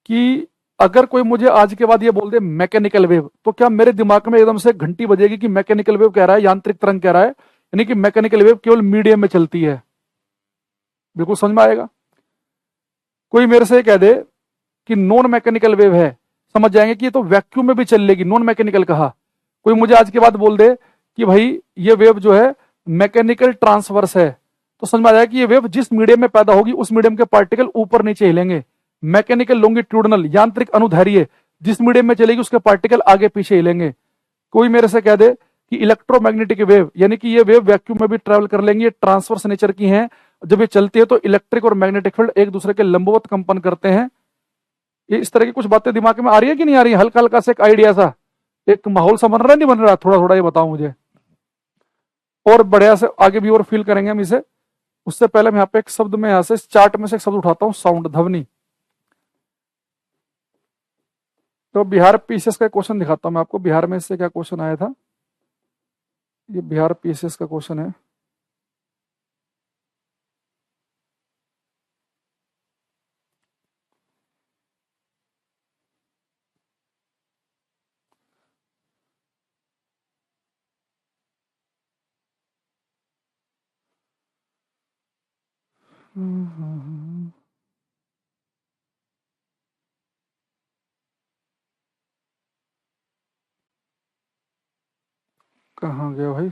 कि अगर कोई मुझे आज के बाद ये बोल दे मैकेनिकल वेव, तो क्या मेरे दिमाग में एकदम से घंटी बजेगी कि मैकेनिकल वेव कह रहा है, यांत्रिक तरंग कह रहा है, यानी कि मैकेनिकल वेव केवल मीडियम में चलती है। बिल्कुल समझ में आएगा। कोई मेरे से कह दे कि नॉन मैकेनिकल वेव है, समझ जाएंगे कि ये तो वैक्यूम में भी चल लेगी, नॉन मैकेनिकल कहा। कोई मुझे आज के बाद बोल दे कि भाई ये वेव जो है मैकेनिकल ट्रांसवर्स है, तो समझ में आ जाएगा कि ये वेव जिस मीडियम में पैदा होगी उस मीडियम के पार्टिकल ऊपर नीचे हिलेंगे। मैकेनिकल लॉन्गिट्यूडनल यांत्रिक अनुदैर्ध्य, जिस मीडियम में चलेगी उसके पार्टिकल आगे पीछे हिलेंगे। कोई मेरे से कह दे कि इलेक्ट्रोमैग्नेटिक वेव, यानी कि ये वेव वैक्यूम में भी ट्रेवल कर लेंगी, ये ट्रांसवर्स नेचर की हैं, जब ये चलती है तो इलेक्ट्रिक और मैग्नेटिक फील्ड एक दूसरे के लंबवत कंपन करते हैं। ये इस तरह की कुछ बातें दिमाग में आ रही है कि नहीं आ रही है? हल्का हल्का से एक आइडिया सा, एक माहौल सा बन रहा है, नहीं बन रहा? थोड़ा थोड़ा ये बताओ मुझे, और बढ़िया से आगे भी और फील करेंगे हम इसे। उससे पहले मैं यहाँ पे एक शब्द में, यहाँ से चार्ट में से एक शब्द उठाता हूँ, साउंड, ध्वनि। तो बिहार पीसीएस का क्वेश्चन दिखाता हूँ मैं आपको, बिहार में इससे क्या क्वेश्चन आया था। ये बिहार पीसीएस का क्वेश्चन है। कहाँ गया भाई,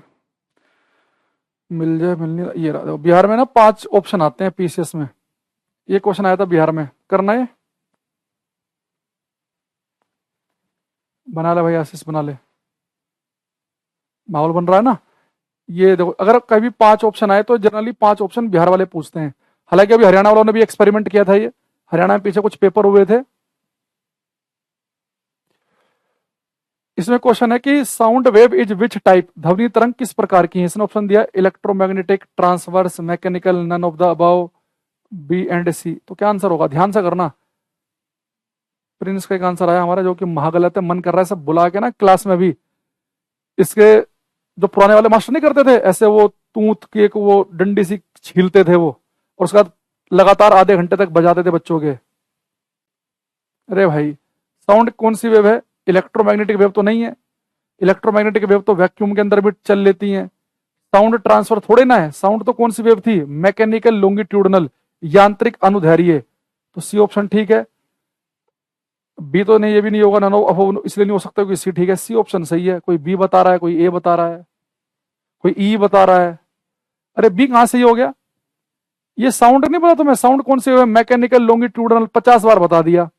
मिल जाए, मिलने, ये रहा। देखो, बिहार में ना 5 ऑप्शन आते हैं पीसीएस में। ये क्वेश्चन आया था बिहार में, करना है। बना ले भाई आशीष, बना ले, माहौल बन रहा है ना। ये देखो, अगर कभी 5 ऑप्शन आए तो जनरली 5 ऑप्शन बिहार वाले पूछते हैं। हालांकि अभी हरियाणा वालों ने भी एक्सपेरिमेंट किया था ये, हरियाणा में पीछे कुछ पेपर हुए थे। इसमें क्वेश्चन है कि sound wave is which type, ध्वनि तरंग किस प्रकार की है। इसने ऑप्शन दिया electromagnetic, transverse, mechanical, none of the above, B and C. तो क्या आंसर होगा, ध्यान से करना। प्रिंस का एक आंसर आया हमारा, जो कि महागलत है। मन कर रहा है सब बुला के ना क्लास में भी, इसके जो पुराने वाले मास्टर नहीं करते थे ऐसे, वो तूत की एक वो डंडी सी छीलते थे वो, और उसके बाद लगातार आधे घंटे तक बजाते थे बच्चों के। अरे भाई, साउंड कौन सी वेव है? इलेक्ट्रोमैग्नेटिक वेव तो नहीं है। इलेक्ट्रोमैग्नेटिक वेव तो वैक्यूम के अंदर भी चल लेती हैं। साउंड ट्रांसफर थोड़े ना है। साउंड तो कौन सी वेव थी? मैकेनिकल लॉन्गिट्यूडनल, यांत्रिक अनुदैर्ध्य। तो सी ऑप्शन ठीक है। बी तो नहीं, ये भी नहीं होगा, ननो इसलिए नहीं हो सकता क्योंकि सी ठीक है। सी ऑप्शन सही है। कोई बी बता रहा है, कोई ए बता रहा है, कोई ई बता रहा है। अरे बी कहां सही हो गया? ये साउंड नहीं पता तुम्हें? साउंड कौन सी वेव है? मैकेनिकल लॉन्गिट्यूडनल, 50 बार बता दिया।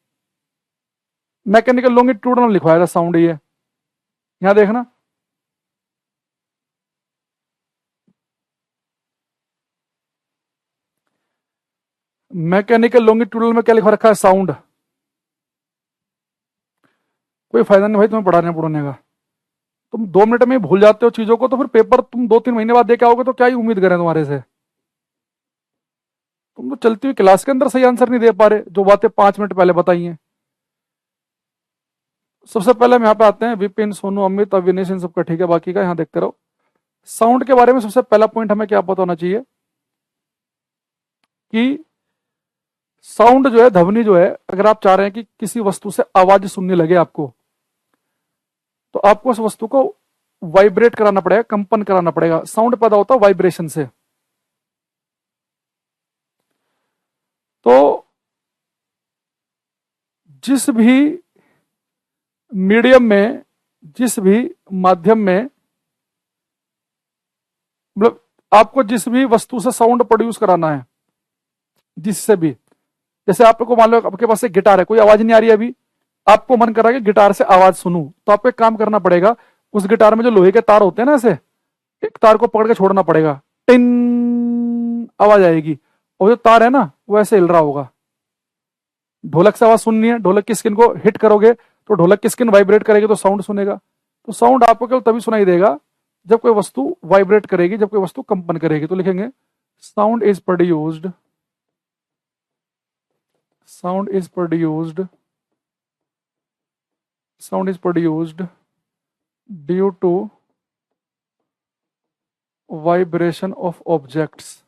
मैकेनिकल लॉन्गिट्यूडनल लिखवाया था साउंड ये, यहां देखना। मैकेनिकल लॉन्गिट्यूडनल में क्या लिखा रखा है? साउंड। कोई फायदा नहीं भाई तुम्हें पढ़ाने पढ़ाने का। तुम 2 मिनट में ही भूल जाते हो चीजों को, तो फिर पेपर तुम 2-3 महीने बाद दे के आओगे तो क्या ही उम्मीद करें तुम्हारे से। तुम तो चलती हुई क्लास के अंदर सही आंसर नहीं दे पा रहे, जो बातें 5 मिनट पहले बताई हैं। सबसे पहले हम यहाँ पे आते हैं, विपिन, सोनू, अमित, अविनेश, इन सबका ठीक है, बाकी का यहाँ देखते रहो। साउंड के बारे में सबसे पहला पॉइंट हमें क्या पता होना चाहिए कि साउंड जो है, ध्वनि जो है, अगर आप चाह रहे हैं कि किसी वस्तु से आवाज सुनने लगे आपको, तो आपको उस वस्तु को वाइब्रेट कराना पड़ेगा, कंपन कराना पड़ेगा। साउंड पैदा होता है वाइब्रेशन से। तो जिस भी मीडियम में, जिस भी माध्यम में, मतलब आपको जिस भी वस्तु से साउंड प्रोड्यूस कराना है, जिससे भी, जैसे आपको मान लो आपके पास एक गिटार है, कोई आवाज नहीं आ रही है अभी, आपको मन कर रहा है कि गिटार से आवाज सुनूं, तो आपको एक काम करना पड़ेगा, उस गिटार में जो लोहे के तार होते हैं ना, ऐसे एक तार को पकड़ के छोड़ना पड़ेगा, टिन आवाज आएगी, और जो तार है ना वो ऐसे हिल रहा होगा। ढोलक से आवाज सुननी है, ढोलक की स्किन को हिट करोगे तो ढोलक की स्किन वाइब्रेट करेगी तो साउंड सुनेगा। तो साउंड आपको केवल तभी सुनाई देगा जब कोई वस्तु वाइब्रेट करेगी, जब कोई वस्तु कंपन करेगी। तो लिखेंगे sound is produced, sound is produced, sound is produced due to vibration of objects,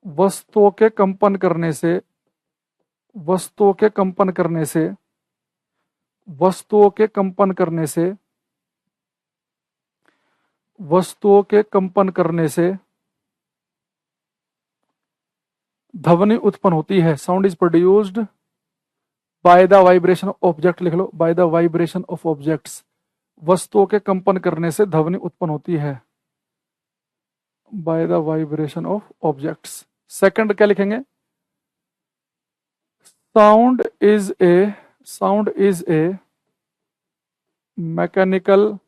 वस्तुओं के कंपन करने से, वस्तुओं के कंपन करने से, वस्तुओं के कंपन करने से, वस्तुओं के कंपन करने से ध्वनि उत्पन्न होती है। Sound is produced by the vibration of object, लिख लो, by the vibration of objects, वस्तुओं के कंपन करने से ध्वनि उत्पन्न होती है, by the vibration of objects. Second क्या लिखेंगे? Sound is a mechanical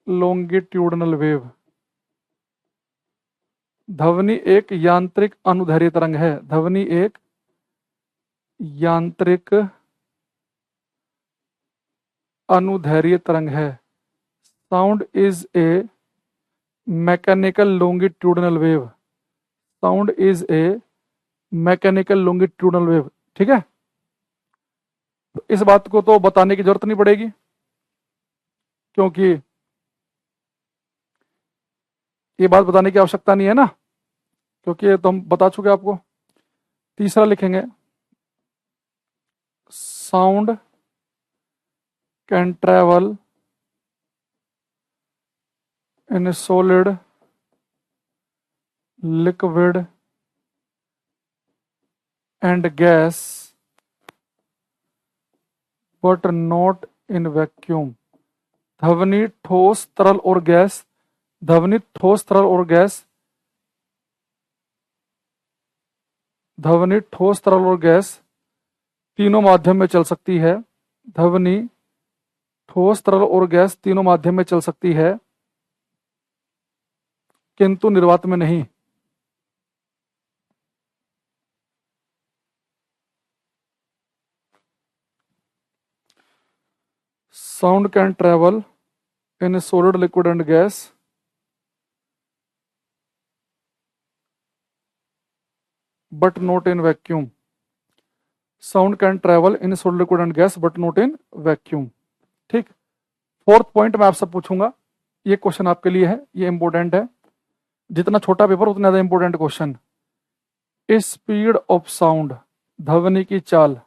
longitudinal wave, ध्वनि एक यांत्रिक अनुदैर्घ्य तरंग है, ध्वनि एक यांत्रिक अनुदैर्घ्य तरंग है। Sound is a mechanical longitudinal wave, sound is a mechanical longitudinal wave. ठीक है, तो इस बात को तो बताने की जरूरत नहीं पड़ेगी, क्योंकि ये बात बताने की आवश्यकता नहीं है ना, क्योंकि ये तो हम बता चुके आपको। तीसरा लिखेंगे, sound can travel in solid, liquid and gas but not in vacuum. ध्वनि ठोस, तरल और गैस, ध्वनि ठोस, तरल और गैस, ध्वनि ठोस, तरल और गैस तीनों माध्यम में चल सकती है। ध्वनि ठोस, तरल और गैस तीनों माध्यम में चल सकती है, किंतु निर्वात में नहीं। Sound can travel in solid, liquid and gas but not in vacuum. Sound can travel in solid, liquid and gas but not in vacuum. ठीक, फोर्थ पॉइंट मैं आपसे पूछूंगा, ये क्वेश्चन आपके लिए है, ये इंपॉर्टेंट है, जितना छोटा पेपर उतना ज्यादा important question. Speed of sound, ध्वनि की चाल,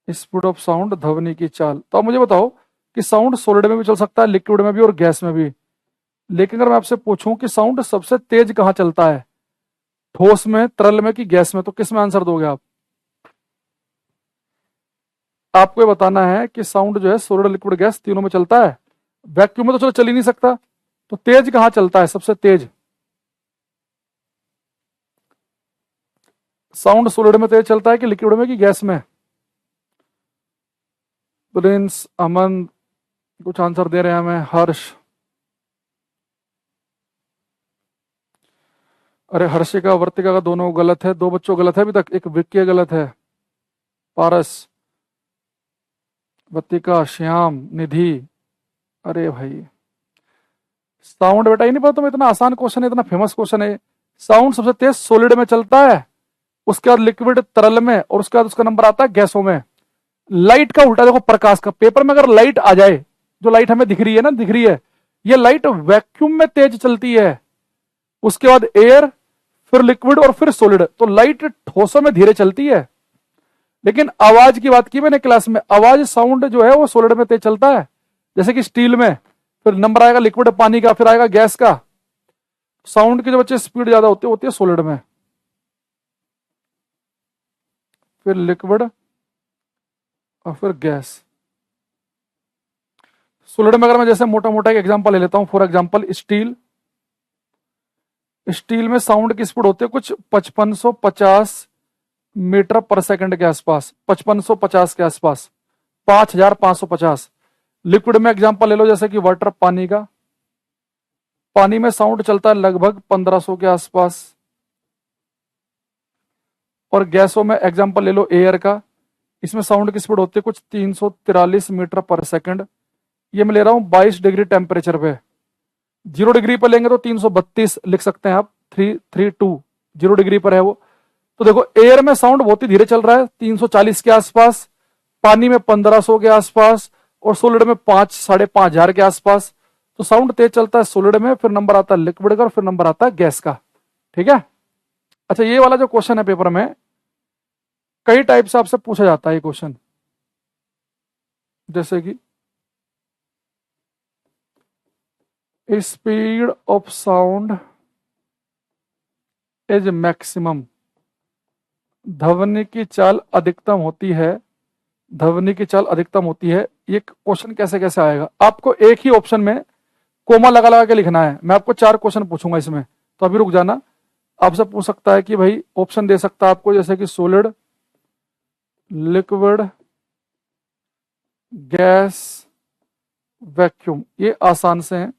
स्पीड ऑफ साउंड, ध्वनि की चाल। तो आप मुझे बताओ कि साउंड सॉलिड में भी चल सकता है, लिक्विड में भी और गैस में भी, लेकिन अगर मैं आपसे पूछूं कि साउंड सबसे तेज कहां चलता है, ठोस में, तरल में कि गैस में, तो किस में आंसर दोगे आप? आपको ये बताना है कि साउंड जो है सॉलिड, लिक्विड, गैस तीनों में चलता है, वैक्यूम में तो चलो चल ही नहीं सकता, तो तेज कहां चलता है सबसे तेज? साउंड सॉलिड में तेज चलता है कि लिक्विड में कि गैस में? प्रिंस, अमन कुछ आंसर दे रहे हैं हमें, हर्ष, अरे हर्षिका, वर्तिका का दोनों गलत है, दो बच्चों गलत है अभी तक, एक विक्की गलत है, पारस, वर्तिका, श्याम, निधि। अरे भाई, साउंड बेटा ही नहीं पता तुम्हें, इतना आसान क्वेश्चन है, इतना फेमस क्वेश्चन है। साउंड सबसे तेज सॉलिड में चलता है, उसके बाद लिक्विड, तरल में, और उसके बाद उसका नंबर आता है गैसों में। लाइट का उल्टा देखो, प्रकाश का। पेपर में अगर लाइट आ जाए, जो लाइट हमें दिख रही है ना, दिख रही है, ये लाइट वैक्यूम में तेज चलती है, उसके बाद एयर, फिर लिक्विड और फिर सॉलिड, तो लाइट ठोसों में धीरे चलती है। लेकिन आवाज की बात की मैंने क्लास में, आवाज, साउंड जो है वो सॉलिड में तेज चलता है, जैसे कि स्टील में, फिर नंबर आएगा लिक्विड पानी का, फिर आएगा गैस का। साउंड की जो बच्चे स्पीड ज्यादा होती है सॉलिड में, फिर लिक्विड और फिर गैस। सॉलिड में अगर मैं जैसे मोटा मोटा एक एग्जांपल ले लेता हूं, फॉर एग्जांपल स्टील, स्टील में साउंड की स्पीड होती है कुछ 5550 मीटर पर सेकंड के आसपास, 5550 के आसपास, 5550। लिक्विड में एग्जांपल ले लो जैसे कि वाटर, पानी का, पानी में साउंड चलता है लगभग 1500 के आसपास। और गैसों में एग्जांपल ले लो एयर का, इसमें साउंड की स्पीड होती है कुछ 343 मीटर पर सेकंड। ये मैं ले रहा हूं 22 डिग्री टेम्परेचर पे। 0 डिग्री पर लेंगे तो 332 लिख सकते हैं आप, 332, 0 डिग्री पर है वो। तो देखो एयर में साउंड बहुत ही धीरे चल रहा है, 340 के आसपास, पानी में 1500 के आसपास, और सोलिड में 5-5,500 के आसपास। तो साउंड तेज चलता है सोलिड में, फिर नंबर आता है लिक्विड का, और फिर नंबर आता है गैस का। ठीक है। अच्छा, ये वाला जो क्वेश्चन है पेपर में कई टाइप से आपसे पूछा जाता है ये क्वेश्चन, जैसे कि speed of sound is maximum, ध्वनि की चाल अधिकतम होती है, ध्वनि की चाल अधिकतम होती है। ये क्वेश्चन कैसे कैसे आएगा? आपको एक ही ऑप्शन में कोमा लगा लगा के लिखना है। मैं आपको 4 क्वेश्चन पूछूंगा इसमें, तो अभी रुक जाना। आपसे पूछ सकता है कि भाई, ऑप्शन दे सकता है आपको, जैसे कि सोलिड, लिक्विड, गैस, वैक्यूम। ये आसान से हैं।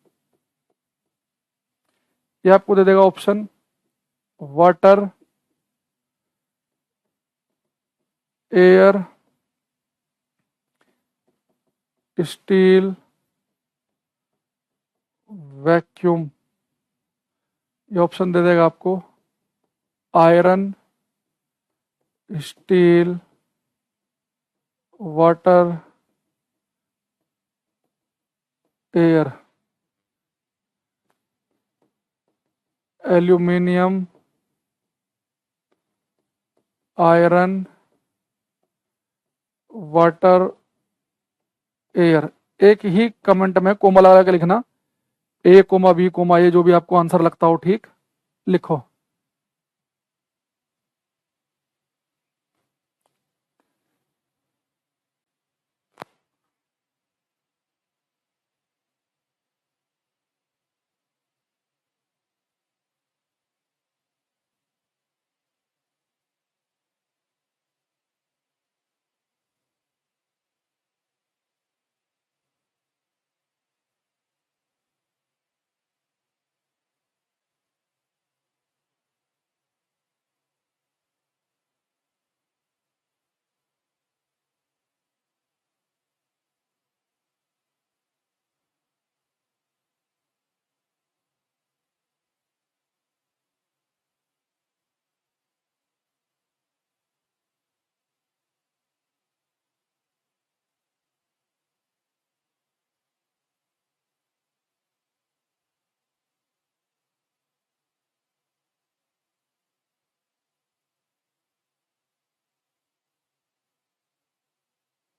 ये आपको दे देगा option water, air, steel, vacuum. ये ऑप्शन दे देगा आपको iron, steel, water, air, aluminium, iron, water, air. एक ही कमेंट में कोमा लगा के लिखना, ए कोमा बी कोमा ए, जो भी आपको आंसर लगता हो ठीक लिखो।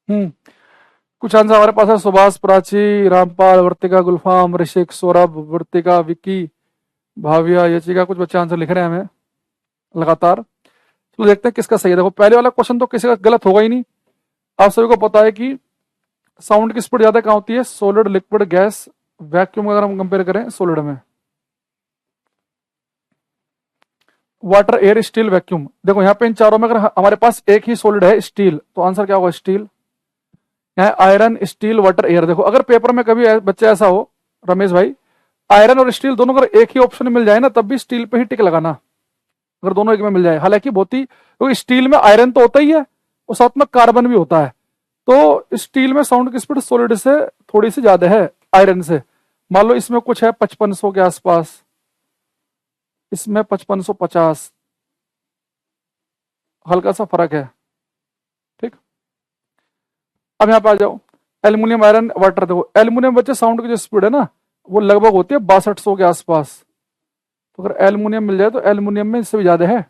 हम्म कुछ आंसर हमारे पास है। सुभाष, प्राची, रामपाल, वर्तिका, गुलफाम, ऋषिक, सौरभ, वर्तिका, विक्की, भाविया, यचिका। कुछ बच्चे आंसर लिख रहे हैं हमें लगातार। तो देखते हैं किसका सही है। देखो, पहले वाला क्वेश्चन तो किसी का गलत होगा ही नहीं। आप सभी को पता है कि साउंड की स्पीड ज्यादा कहाँ होती है? Solid, liquid, gas, vacuum. अगर हम कंपेयर करें सोलिड में, वाटर, एयर, स्टील, वैक्यूम। देखो यहाँ पे इन चारों में अगर हमारे पास एक ही सोलिड है स्टील, तो आंसर क्या होगा? स्टील। यहाँ आयरन, स्टील, वाटर, एयर। देखो, अगर पेपर में कभी बच्चे ऐसा हो रमेश भाई, आयरन और स्टील दोनों अगर एक ही ऑप्शन में मिल जाए ना, तब भी स्टील पे ही टिक लगाना, अगर दोनों एक में मिल जाए। हालांकि बहुत ही, क्योंकि स्टील में आयरन तो होता ही है और साथ में कार्बन भी होता है, तो स्टील में साउंड की स्पीड सॉलिड से थोड़ी सी ज्यादा है आयरन से। मान लो इसमें कुछ है 5500 के आसपास, इसमें 5550, हल्का सा फर्क है। ठीक। अब यहाँ पे आ जाओ, एल्यूमिनियम, आयरन, वाटर। देखो, एल्यूमिनियम बच्चे साउंड की जो स्पीड है ना, वो लगभग होती है 6200 के आसपास। तो अगर एल्यूमिनियम मिल जाए तो एल्यूमिनियम में इससे भी ज्यादा है,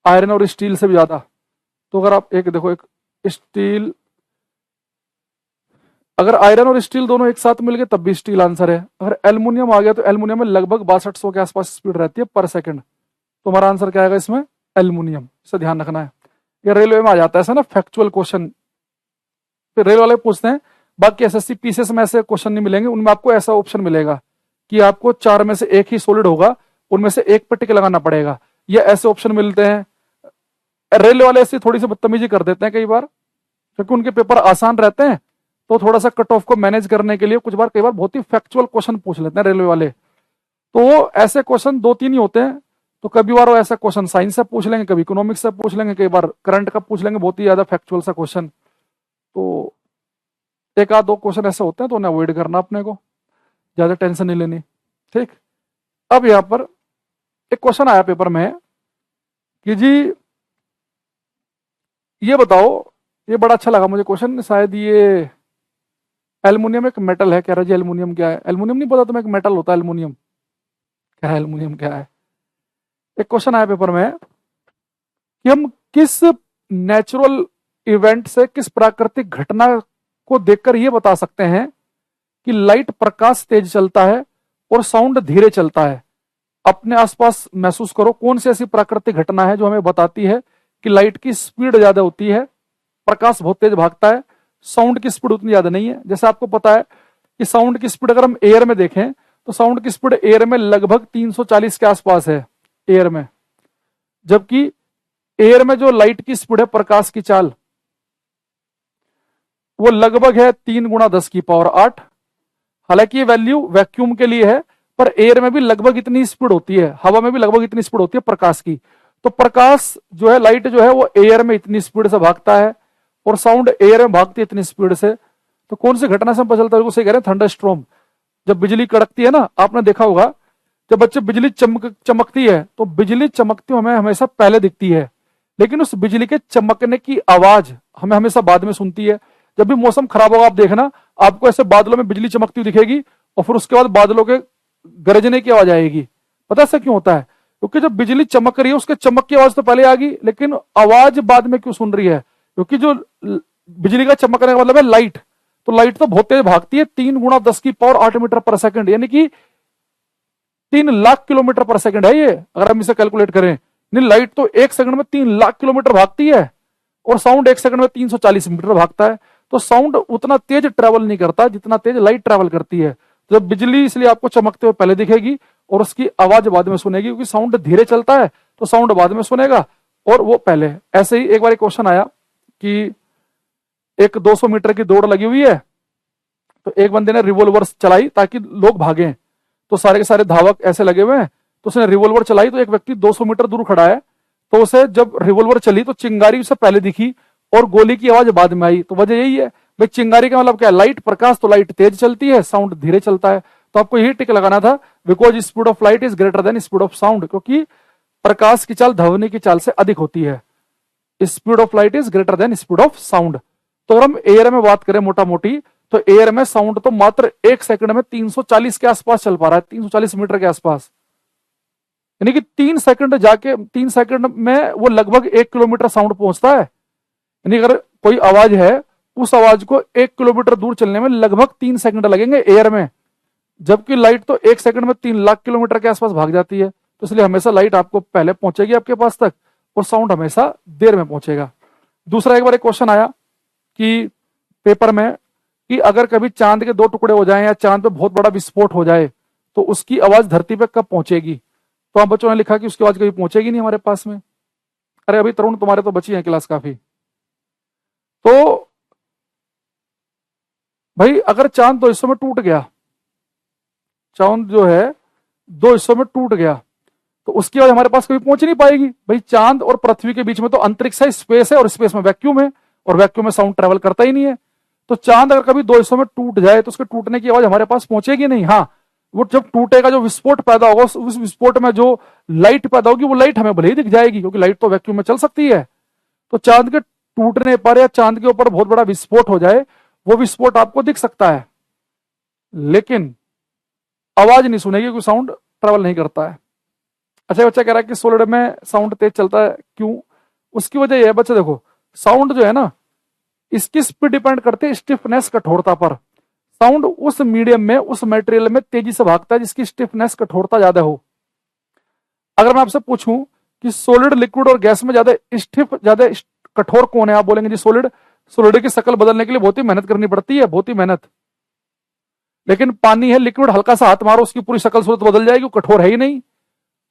आयरन और स्टील से भी ज्यादा। तो अगर आप एक देखो, एक स्टील, अगर आयरन और स्टील दोनों एक साथ मिल गए तब भी स्टील आंसर है। अगर एल्यूमिनियम आ गया तो एल्यूमिनियम में लगभग 6200 के आसपास स्पीड रहती है पर सेकंड। तो हमारा आंसर क्या आएगा इसमें? एल्यूमिनियम। इसे ध्यान रखना है। ये रेलवे में आ जाता है ऐसा ना, फैक्चुअल क्वेश्चन। फिर रेल वाले पूछते हैं। बाकी एसएससी पीसीएस में ऐसे क्वेश्चन नहीं मिलेंगे, उनमें आपको ऐसा ऑप्शन मिलेगा कि आपको 4 में से एक ही सॉलिड होगा, उनमें से एक पर टिक लगाना पड़ेगा। ये ऐसे ऑप्शन मिलते हैं। रेलवे वाले ऐसी थोड़ी सी बदतमीजी कर देते हैं कई बार, क्योंकि उनके पेपर आसान रहते हैं, तो थोड़ा सा कट ऑफ को मैनेज करने के लिए कुछ बार कई बार बहुत ही फैक्चुअल क्वेश्चन पूछ लेते हैं रेलवे वाले। तो ऐसे क्वेश्चन 2-3 ही होते हैं। तो कभी बार वो ऐसा क्वेश्चन साइंस से पूछ लेंगे, कभी इकोनॉमिक्स से पूछ लेंगे, कई बार करंट का पूछ लेंगे, बहुत ही ज्यादा फैक्चुअल सा क्वेश्चन। तो एक आध दो क्वेश्चन ऐसे होते हैं, तो उन्हें अवॉइड करना, अपने को ज्यादा टेंशन नहीं लेनी। ठीक। अब यहाँ पर एक क्वेश्चन आया पेपर में कि जी ये बताओ ये बड़ा अच्छा लगा मुझे क्वेश्चन। शायद ये एल्युमिनियम एक मेटल है, कह रहा जी एल्युमिनियम क्या है। एल्युमिनियम नहीं पता तुम्हें, एक मेटल होता है एल्युमिनियम। कह रहा है एल्युमिनियम क्या है। एक क्वेश्चन आया पेपर में कि हम किस नेचुरल इवेंट से, किस प्राकृतिक घटना को देखकर ये बता सकते हैं कि लाइट प्रकाश तेज चलता है और साउंड धीरे चलता है। अपने आसपास महसूस करो कौन सी ऐसी प्राकृतिक घटना है जो हमें बताती है कि लाइट की स्पीड ज्यादा होती है, प्रकाश बहुत तेज भागता है, साउंड की स्पीड उतनी ज्यादा नहीं है। जैसे आपको पता है कि साउंड की स्पीड अगर हम एयर में देखें तो साउंड की स्पीड एयर में लगभग 340 के आसपास है एयर में, जबकि एयर में जो लाइट की स्पीड है, प्रकाश की चाल, वो लगभग है 3 × 10⁸। हालांकि ये वैल्यू वैक्यूम के लिए है, पर एयर में भी लगभग इतनी स्पीड होती है, हवा में भी लगभग इतनी स्पीड होती है प्रकाश की। तो प्रकाश जो है, लाइट जो है, वो एयर में इतनी स्पीड से भागता है और साउंड एयर में भागती है इतनी स्पीड से। तो कौन सी घटना से पता चलता है? उसे कह रहे हैं थंडरस्टॉर्म। जब बिजली कड़कती है ना, आपने देखा होगा जब बच्चे बिजली चमकती है तो बिजली चमकती हमें हमेशा पहले दिखती है, लेकिन उस बिजली के चमकने की आवाज हमें हमेशा बाद में सुनती है। जब भी मौसम खराब होगा आप देखना, आपको ऐसे बादलों में बिजली चमकती हुई दिखेगी और फिर उसके बाद बादलों के गरजने की आवाज आएगी। पता ऐसा क्यों होता है? क्योंकि जब बिजली चमक रही है उसके चमक की आवाज तो पहले आ गई, लेकिन आवाज बाद में क्यों सुन रही है? क्योंकि जो बिजली का चमकने का मतलब है लाइट। तो लाइट तो बहुत तेज भागती है, 3 × 10⁻⁸ मीटर, यानी कि 3 लाख किलोमीटर पर सेकंड है ये, अगर हम इसे कैलकुलेट करें। नहीं, लाइट तो 1 सेकंड में 3 लाख किलोमीटर भागती है और साउंड 1 सेकंड में 340 मीटर भागता है। तो साउंड उतना तेज ट्रेवल नहीं करता जितना तेज लाइट ट्रेवल करती है। जब बिजली इसलिए आपको चमकते हुए पहले दिखेगी और उसकी आवाज बाद में सुनेगी, क्योंकि साउंड धीरे चलता है तो साउंड बाद में सुनेगा और वो पहले। ऐसे ही एक बार क्वेश्चन आया कि एक 200 मीटर की दौड़ लगी हुई है, तो एक बंदे ने रिवॉल्वर चलाई ताकि लोग भागें, तो सारे के सारे धावक ऐसे लगे हुए हैं, तो उसने रिवॉल्वर चलाई तो एक व्यक्ति 200 मीटर दूर खड़ा है, तो उसे जब रिवॉल्वर चली तो चिंगारी उसे पहले दिखी और गोली की आवाज बाद में आई। तो वजह यही है भाई, चिंगारी का मतलब क्या है? लाइट, प्रकाश। तो लाइट तेज चलती है, साउंड धीरे चलता है। तो आपको यही टिक लगाना था, because speed of light is greater than speed of sound, क्योंकि प्रकाश की चाल ध्वनि की चाल से अधिक होती है। Speed of light is greater than speed of sound. तो अगर हम एयर में बात करें मोटा मोटी, तो एयर में साउंड तो मात्र 1 सेकंड में 340 के आसपास चल पा रहा है, 340 मीटर के आसपास। यानी कि 3 सेकंड जाके 3 सेकंड में वो लगभग 1 किलोमीटर साउंड पहुंचता है। यानी अगर कोई आवाज है, उस आवाज को 1 किलोमीटर दूर चलने में लगभग 3 सेकंड लगेंगे एयर में, जबकि लाइट तो 1 सेकंड में 3 लाख किलोमीटर के आसपास भाग जाती है। तो इसलिए हमेशा लाइट आपको पहले पहुंचेगी आपके पास तक और साउंड हमेशा देर में पहुंचेगा। दूसरा एक बार एक क्वेश्चन आया कि पेपर में कि अगर कभी चांद के 2 टुकड़े हो जाएं या चांद पे बहुत बड़ा विस्फोट हो जाए तो उसकी आवाज धरती पे कब पहुंचेगी? तो हम बच्चों ने लिखा कि उसकी आवाज कभी पहुंचेगी नहीं हमारे पास में। अरे अभी तरुण, तुम्हारे तो बची है क्लास काफी। तो भाई अगर चांद 2 हिस्सों में टूट गया, चांद जो है 2 हिस्सों में टूट गया, तो उसकी आवाज हमारे पास कभी पहुंच नहीं पाएगी। भाई चांद और पृथ्वी के बीच में तो अंतरिक्ष है, स्पेस है, और स्पेस में वैक्यूम है, और वैक्यूम में साउंड ट्रेवल करता ही नहीं है। तो चांद अगर कभी 2 हिस्सों में टूट जाए तो उसके टूटने की आवाज हमारे पास पहुंचेगी नहीं। हाँ, वो जब टूटेगा, जो विस्फोट पैदा होगा, उस विस्फोट में जो लाइट पैदा होगी वो लाइट हमें भले ही दिख जाएगी, क्योंकि लाइट तो वैक्यूम में चल सकती है। तो चांद के टूटने पर या चांद के ऊपर बहुत बड़ा विस्फोट हो जाए, वो विस्फोट आपको दिख सकता है, लेकिन आवाज नहीं सुनेगी, क्योंकि साउंड ट्रेवल नहीं करता है। अच्छा, बच्चा कह रहा है कि सॉलिड में साउंड तेज चलता है, क्यों? उसकी वजह यह है बच्चा, देखो साउंड जो है ना, इसकी स्पीड डिपेंड करती है स्टिफनेस, कठोरता पर। साउंड उस मीडियम में, उस मटेरियल में तेजी से भागता है जिसकी स्टिफनेस, कठोरता ज्यादा हो। अगर मैं आपसे पूछूं कि सॉलिड, लिक्विड और गैस में ज्यादा स्टिफ, ज्यादा कठोर कौन है, आप बोलेंगे जी सॉलिड। सॉलिड की शक्ल बदलने के लिए बहुत ही मेहनत करनी पड़ती है, बहुत ही मेहनत। लेकिन पानी है, लिक्विड, हल्का सा हाथ मारो उसकी पूरी शक्ल सूरत बदल जाएगी, कठोर है ही नहीं।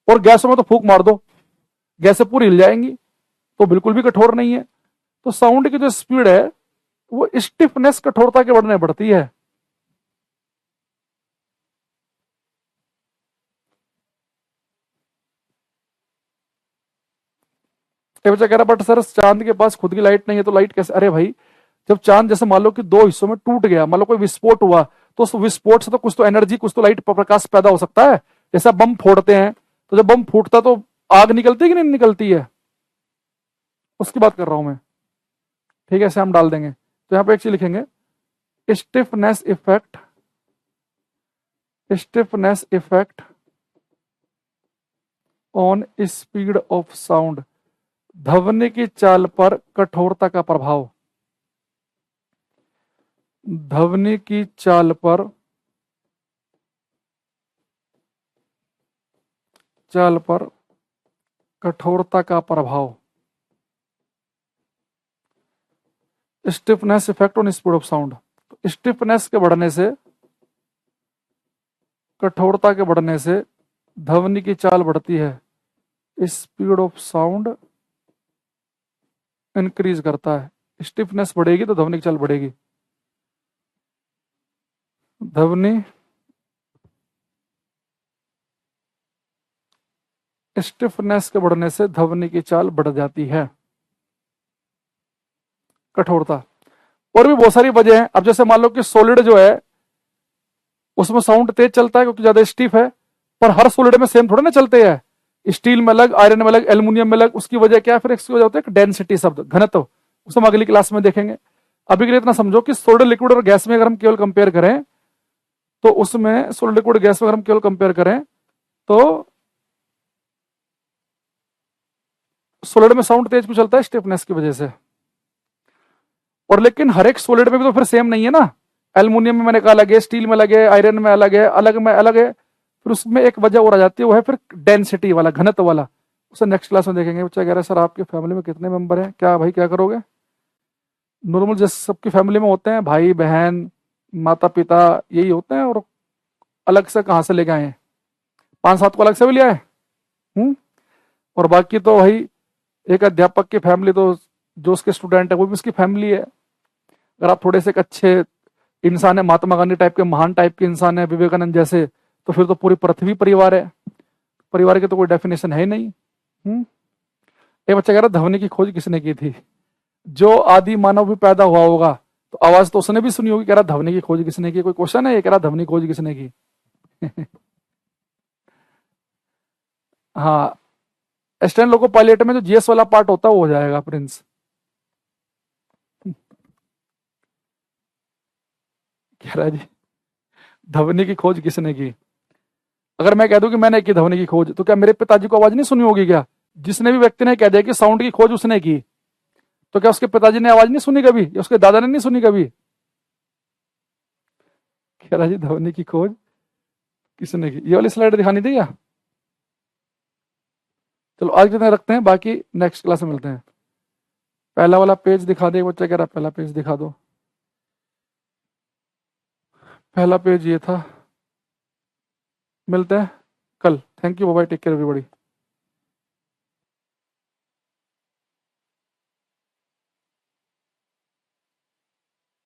और गैसों में तो फूंक मार दो, गैसें पूरी हिल जाएंगी, तो बिल्कुल भी कठोर नहीं है। तो साउंड की जो स्पीड है वो स्टिफनेस, कठोरता के बढ़ने बढ़ती है। बच्चा कह रहा बट सर चांद के पास खुद की लाइट नहीं है तो लाइट कैसे? अरे भाई, जब चांद जैसे मान लो कि 2 हिस्सों में टूट गया, मान लो कोई विस्फोट हुआ, तो उस विस्फोट से तो कुछ तो एनर्जी, कुछ तो लाइट, प्रकाश पैदा हो सकता है। जैसे बम फोड़ते हैं, तो जब बम फूटता तो आग निकलती है कि नहीं निकलती है? उसकी बात कर रहा हूं मैं। ठीक है, इसे हम डाल देंगे। तो यहाँ पे एक चीज लिखेंगे, stiffness effect, stiffness effect on speed of sound, ध्वनि की चाल पर कठोरता का प्रभाव, ध्वनि की चाल पर, चाल पर कठोरता का प्रभाव, stiffness effect on speed of sound. Stiffness के बढ़ने से, कठोरता के बढ़ने से ध्वनि की चाल बढ़ती है, स्पीड ऑफ साउंड इंक्रीज करता है। स्टिफनेस बढ़ेगी तो ध्वनि की चाल बढ़ेगी। ध्वनि स्टिफनेस के बढ़ने से ध्वनि की चाल बढ़ जाती है, कठोरता। और भी बहुत सारी वजह है। अब जैसे मान लो कि सॉलिड जो है उसमें साउंड तेज चलता है क्योंकि ज्यादा स्टिफ है, पर हर सॉलिड में सेम थोड़ा ना चलते हैं, स्टील में अलग, आयरन में अलग, एल्यूमिनियम में अलग। उसकी वजह क्या है? फिर इसकी वजह होती है डेंसिटी शब्द, घनत्व। उसे हम अगली क्लास में देखेंगे। अभी के लिए इतना समझो कि सॉलिड, लिक्विड और गैस में अगर हम केवल कंपेयर करें तो उसमें, सॉलिड, लिक्विड, गैस में अगर हम केवल कंपेयर करें तो सॉलिड में साउंड तेज क्यों चलता है? स्टिफनेस की वजह से। और लेकिन हर एक सॉलिड में भी तो फिर सेम नहीं है ना। एल्यूमिनियम में मैंने कहा अलग है, स्टील में अलग है, आयरन में अलग है, अलग में अलग है। फिर उसमें एक वजह और आ जाती है, वो है फिर डेंसिटी वाला, घनत्व वाला। उसे नेक्स्ट क्लास में देखेंगे। बच्चा कह रहा है सर आपकी फैमिली में कितने मेंबर हैं? क्या भाई क्या करोगे? नॉर्मल जैसे सबकी फैमिली में होते हैं, भाई बहन माता पिता यही होते हैं। और अलग से कहाँ से लेके आए हैं? 5-7 को अलग से भी ले आए। और बाकी तो वही एक अध्यापक की फैमिली, तो जो उसके स्टूडेंट है वो भी उसकी फैमिली है। अगर आप थोड़े से एक अच्छे इंसान है, महात्मा गांधी टाइप के, महान टाइप के इंसान है, विवेकानंद जैसे, तो फिर तो पूरी पृथ्वी परिवार है। परिवार की तो कोई डेफिनेशन है ही नहीं। एक बच्चा कह रहा ध्वनि की खोज किसने की थी? जो आदि मानव भी पैदा हुआ होगा तो आवाज तो उसने भी सुनी होगी। कह रहा ध्वनि की खोज किसने की? कोई क्वेश्चन है ये? कह रहा ध्वनि खोज किसने की? हाँ, स्टैंड लोको पायलट में जो जीएस वाला पार्ट होता है वो हो जाएगा प्रिंस। कह रहा जी ध्वनि की खोज किसने की? अगर मैं कह दूं कि मैंने की ध्वनि की खोज, तो क्या मेरे पिताजी को आवाज नहीं सुनी होगी क्या? जिसने भी व्यक्ति ने कह दिया कि साउंड की खोज उसने की, तो क्या उसके पिताजी ने आवाज नहीं सुनी कभी, या उसके दादा ने नहीं सुनी कभी? कह रहा जी ध्वनि की खोज किसने की? ये वाली स्लाइड दिखानी थी क्या? चलो आज कितने रखते हैं, बाकी नेक्स्ट क्लास में मिलते हैं। पहला वाला पेज दिखा दे। बच्चा कह रहा पहला पेज दिखा दो। पहला पेज ये था। मिलते हैं कल। Thank you, bye, take care everybody.